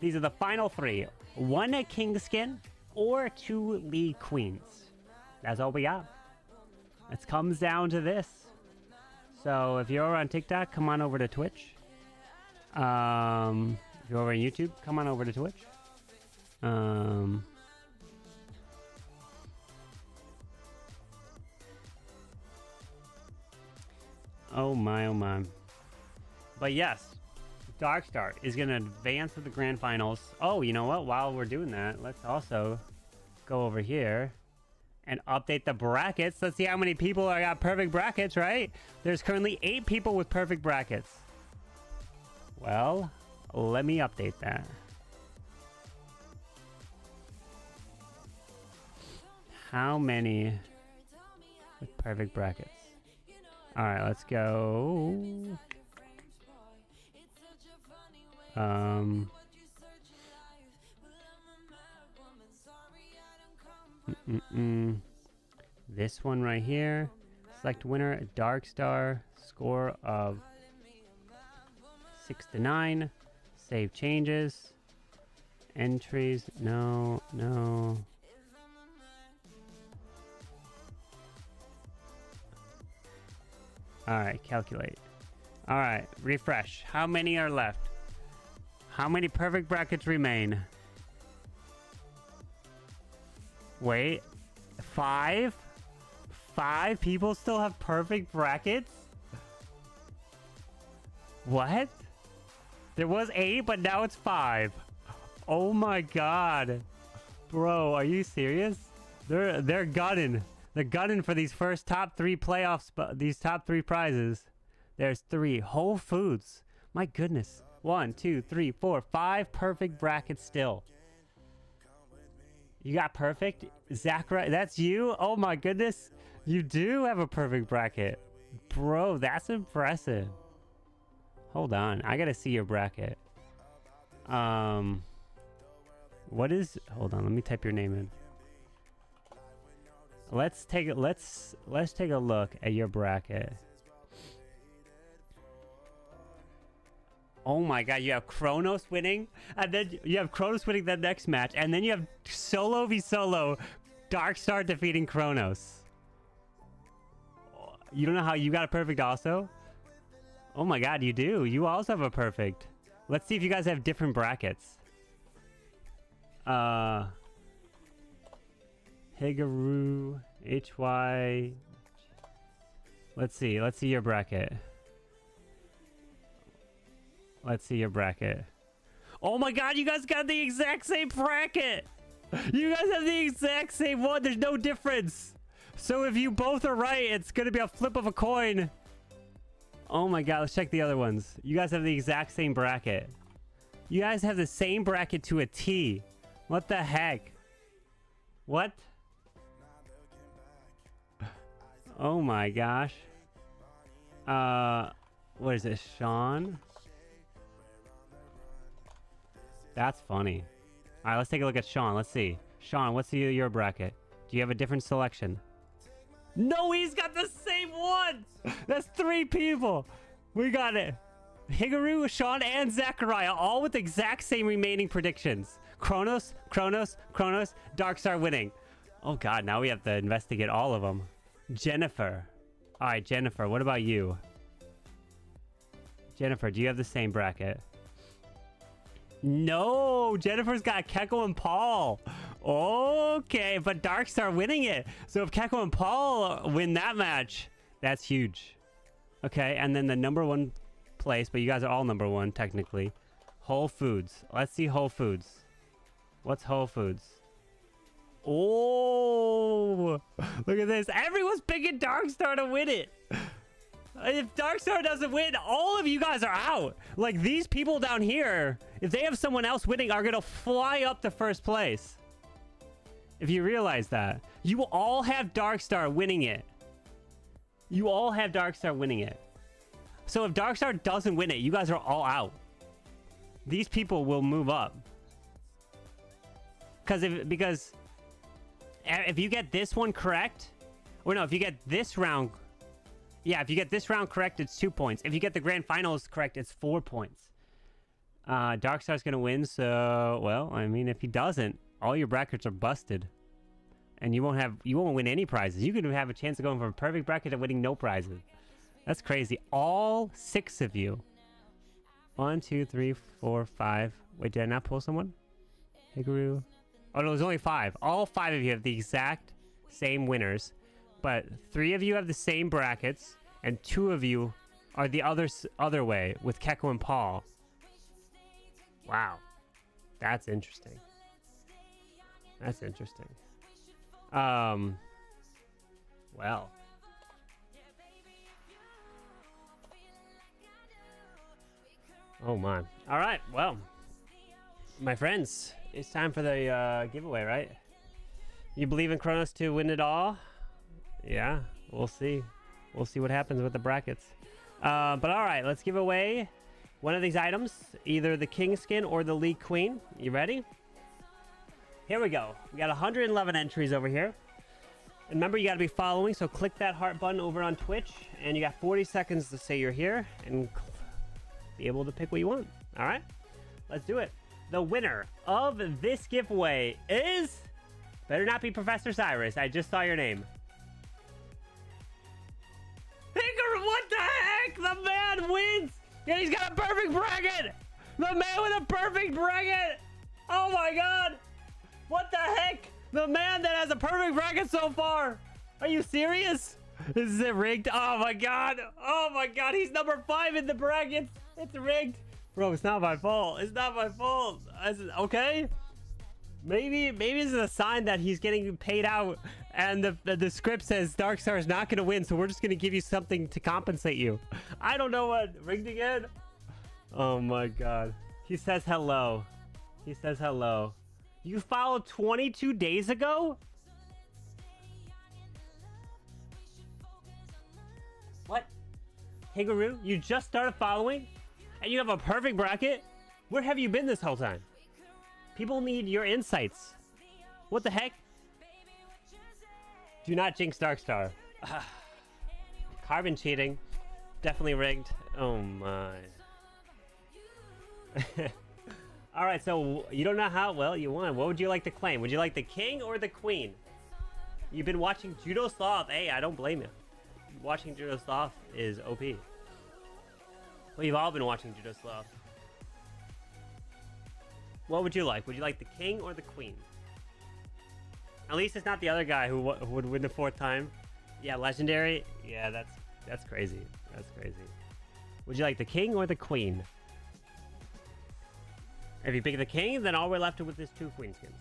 These are the final 3. 1 king skin or 2 league queens. That's all we got. It comes down to this. So if you're over on TikTok, come on over to Twitch. If you're over on YouTube, come on over to Twitch. Oh my, oh my. But yes, Darkstar is going to advance to the grand finals. Oh, you know what? While we're doing that, let's also go over here and update the brackets. Let's see how many people got perfect brackets, right? There's currently 8 people with perfect brackets. Well, let me update that. How many with perfect brackets? All right, let's go. This one right here. Select winner, Darkstar. Score of 6 to 9. Save changes. Entries. No, no. Alright, calculate. Alright, refresh. How many are left? How many perfect brackets remain? Wait. 5? 5 people still have perfect brackets? What? There was 8, but now it's 5. Oh my god. Bro, are you serious? They're gunning. They're gunning for these first top 3 playoffs, these top 3 prizes. There's 3 Whole Foods. My goodness. 1, 2, 3, 4, 5 perfect brackets still. You got perfect? Zachary, that's you? Oh my goodness. You do have a perfect bracket. Bro, that's impressive. Hold on. I gotta see your bracket. What is... Hold on. Let me type your name in. Let's take a look at your bracket. Oh my god, you have Kronos winning, and then you have Kronos winning the next match, and then you have solo v solo Darkstar defeating Kronos. You don't know how you got a perfect also? Oh my god, you do. You also have a perfect. Let's see if you guys have different brackets. Higaru, HY. Let's see your bracket. Let's see your bracket. Oh my god, you guys got the exact same bracket! You guys have the exact same one. There's no difference. So if you both are right, it's gonna be a flip of a coin. Oh my god, let's check the other ones. You guys have the exact same bracket. You guys have the same bracket to a T. What the heck? What? Oh my gosh. What is it, Sean? That's funny. All right, let's take a look at Sean. Let's see. Sean, what's your bracket? Do you have a different selection? No, he's got the same one! That's 3 people. We got it. Higaru, Sean, and Zachariah, all with the exact same remaining predictions. Kronos, Darkstar winning. Oh god, now we have to investigate all of them. Jennifer. All right, Jennifer, what about you? Jennifer, do you have the same bracket? No, Jennifer's got Keko and Paul. Okay, but Darkstar winning it. So if Keko and Paul win that match, that's huge. Okay, and then the #1 place, but you guys are all #1 technically. Whole Foods. Let's see Whole Foods. What's Whole Foods? Oh, look at this. Everyone's picking Darkstar to win it. If Darkstar doesn't win, all of you guys are out. Like, these people down here, if they have someone else winning, are going to fly up to first place. If you realize that. You all have Darkstar winning it. You all have Darkstar winning it. So if Darkstar doesn't win it, you guys are all out. These people will move up. Because if you get this one correct, or no, if you get this round... Yeah, if you get this round correct, it's 2 points. If you get the grand finals correct, it's 4 points. Darkstar's gonna win, so... Well, I mean, if he doesn't, all your brackets are busted. And you won't win any prizes. You could have a chance of going from a perfect bracket to winning no prizes. That's crazy. All 6 of you. 1, 2, 3, 4, 5. Wait, did I not pull someone? Hikaru. Oh, no, there's only 5. All 5 of you have the exact same winners. But 3 of you have the same brackets, and 2 of you are the other way with Keko and Paul. Wow. That's interesting. That's interesting. Well. Oh my. All right. Well, my friends, it's time for the giveaway, right? You believe in Kronos to win it all? Yeah, we'll see. We'll see what happens with the brackets. But all right, let's give away one of these items, either the King skin or the League Queen. You ready? Here we go. We got 111 entries over here. And remember, you got to be following, so click that heart button over on Twitch, and you got 40 seconds to say you're here and be able to pick what you want. All right, let's do it. The winner of this giveaway is... Better not be Professor Cyrus. I just saw your name. What the heck? The man wins! And he's got a perfect bracket! The man with a perfect bracket! Oh my god! What the heck? The man that has a perfect bracket so far! Are you serious? Is it rigged? Oh my god! Oh my god, he's #5 in the brackets! It's rigged! Bro, it's not my fault. It's not my fault. Okay? Maybe it's a sign that he's getting paid out, and the script says Darkstar is not going to win, so we're just going to give you something to compensate you. I don't know what. Rigged again? Oh my god. He says hello. He says hello. You followed 22 days ago? What? Higaru, you just started following? And you have a perfect bracket? Where have you been this whole time? People need your insights. What the heck? Do not jinx Darkstar. Carbon cheating. Definitely rigged. Oh my. Alright, so you don't know how well you won. What would you like to claim? Would you like the king or the queen? You've been watching Judo Sloth. Hey, I don't blame you. Watching Judo Sloth is OP. Well, you've all been watching Judo Sloth. What would you like? Would you like the king or the queen? At least it's not the other guy who would win the 4th time. Yeah, legendary. Yeah, that's crazy. That's crazy. Would you like the king or the queen? If you pick the king, then all we're left with is 2 queen skins.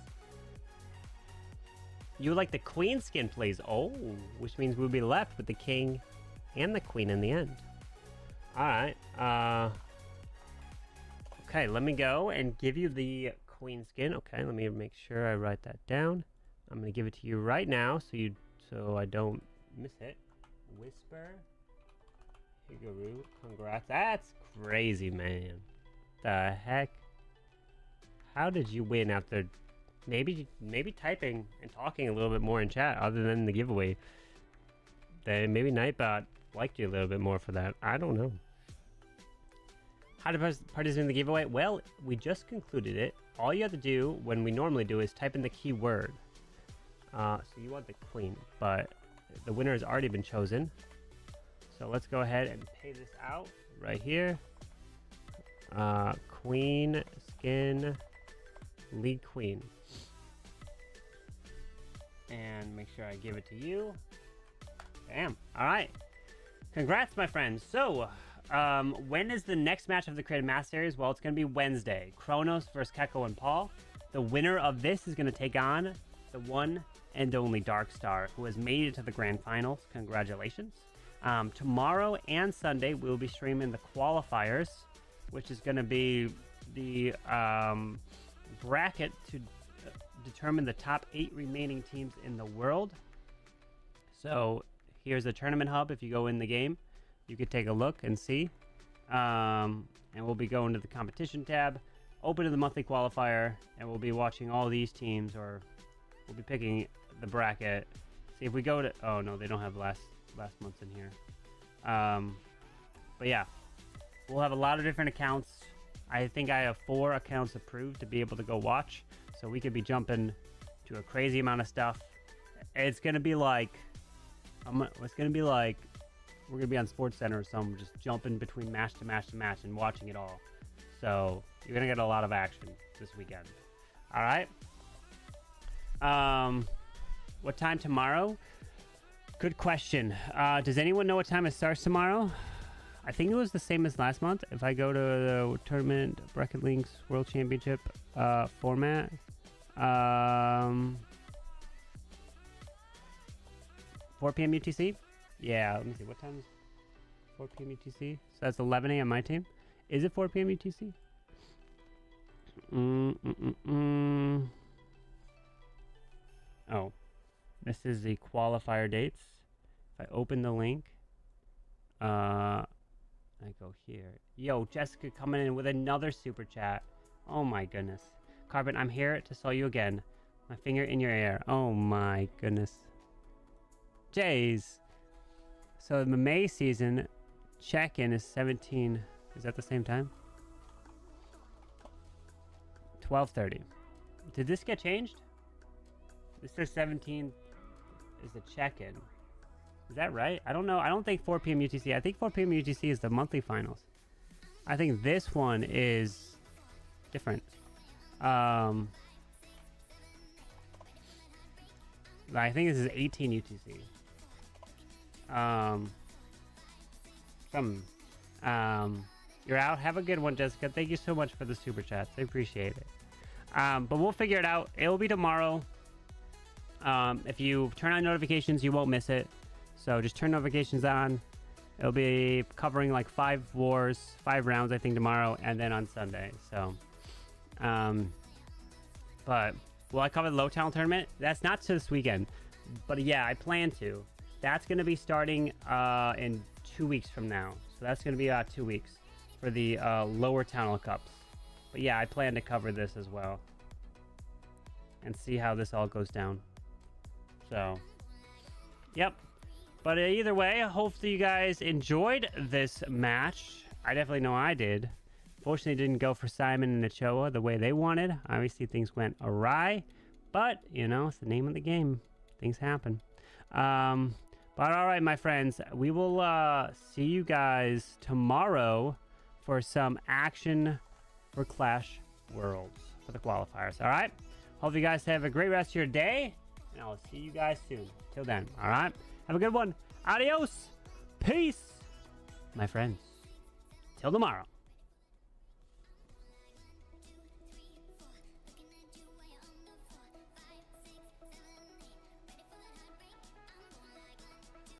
You would like the queen skin, please? Oh, which means we'll be left with the king and the queen in the end. All right. Okay, let me go and give you the queen skin. Okay, let me make sure I write that down. I'm gonna give it to you right now, so I don't miss it. Whisper, Higuru, congrats. That's crazy, man. The heck? How did you win after maybe typing and talking a little bit more in chat other than the giveaway? Then maybe Nightbot liked you a little bit more for that. I don't know. How to participate in the giveaway? Well, we just concluded it. All you have to do when we normally do is type in the keyword. So you want the queen, but the winner has already been chosen. So let's go ahead and pay this out right here. Queen skin, league queen. And make sure I give it to you. Bam. All right. Congrats, my friends. So, when is the next match of the Creative Mass Series? Well, it's going to be Wednesday. Kronos versus Keko and Paul. The winner of this is going to take on the one and only Darkstar, who has made it to the grand finals. Congratulations. Tomorrow and Sunday, we'll be streaming the qualifiers, which is going to be the bracket to determine the top 8 remaining teams in the world. So here's the tournament hub. If you go in the game, you could take a look and see. And we'll be going to the competition tab, open to the monthly qualifier, and we'll be watching all these teams, or we'll be picking the bracket. See if we go to, oh no, they don't have last month's in here. But yeah, we'll have a lot of different accounts. I think I have 4 accounts approved to be able to go watch. So we could be jumping to a crazy amount of stuff. It's going to be like, it's going to be like, we're going to be on SportsCenter or something, just jumping between match to match to match and watching it all. So you're going to get a lot of action this weekend. All right. What time tomorrow? Good question. Does anyone know what time it starts tomorrow? I think it was the same as last month. If I go to the tournament bracket links World Championship format, 4 p.m. UTC. Yeah, let me see. What time is 4 p.m. UTC? So that's 11 a.m. my team. Is it 4 p.m. UTC? Oh, this is the qualifier dates. If I open the link, I go here. Yo, Jessica coming in with another super chat. Oh my goodness. Carbon, I'm here to saw you again. My finger in your ear. Oh my goodness. Jays. So the May season check-in is 17. Is that the same time? 12:30. Did this get changed? This says 17 is the check-in. Is that right? I don't know. I don't think 4 p.m. UTC. I think 4 p.m. UTC is the monthly finals. I think this one is different. I think this is 18 UTC. You're out. Have a good one, Jessica. Thank you so much for the super chats. I appreciate it. But we'll figure it out. It will be tomorrow. If you turn on notifications, you won't miss it. So just turn notifications on. It'll be covering like 5 rounds, I think, tomorrow, and then on Sunday. So, but will I cover the Low Talent Tournament? That's not this weekend, but yeah, I plan to. That's going to be starting in 2 weeks from now. So that's going to be 2 weeks. for the lower tunnel cups. But yeah, I plan to cover this as well and see how this all goes down. So, yep. But either way, hopefully you guys enjoyed this match. I definitely know I did. Fortunately, it didn't go for Simon and Nachoa the way they wanted. Obviously, things went awry. But, you know, it's the name of the game. Things happen. But all right, my friends, we will see you guys tomorrow for some action for Clash Worlds for the qualifiers. All right? Hope you guys have a great rest of your day, and I'll see you guys soon. Till then, all right? Have a good one. Adios. Peace, my friends. Till tomorrow.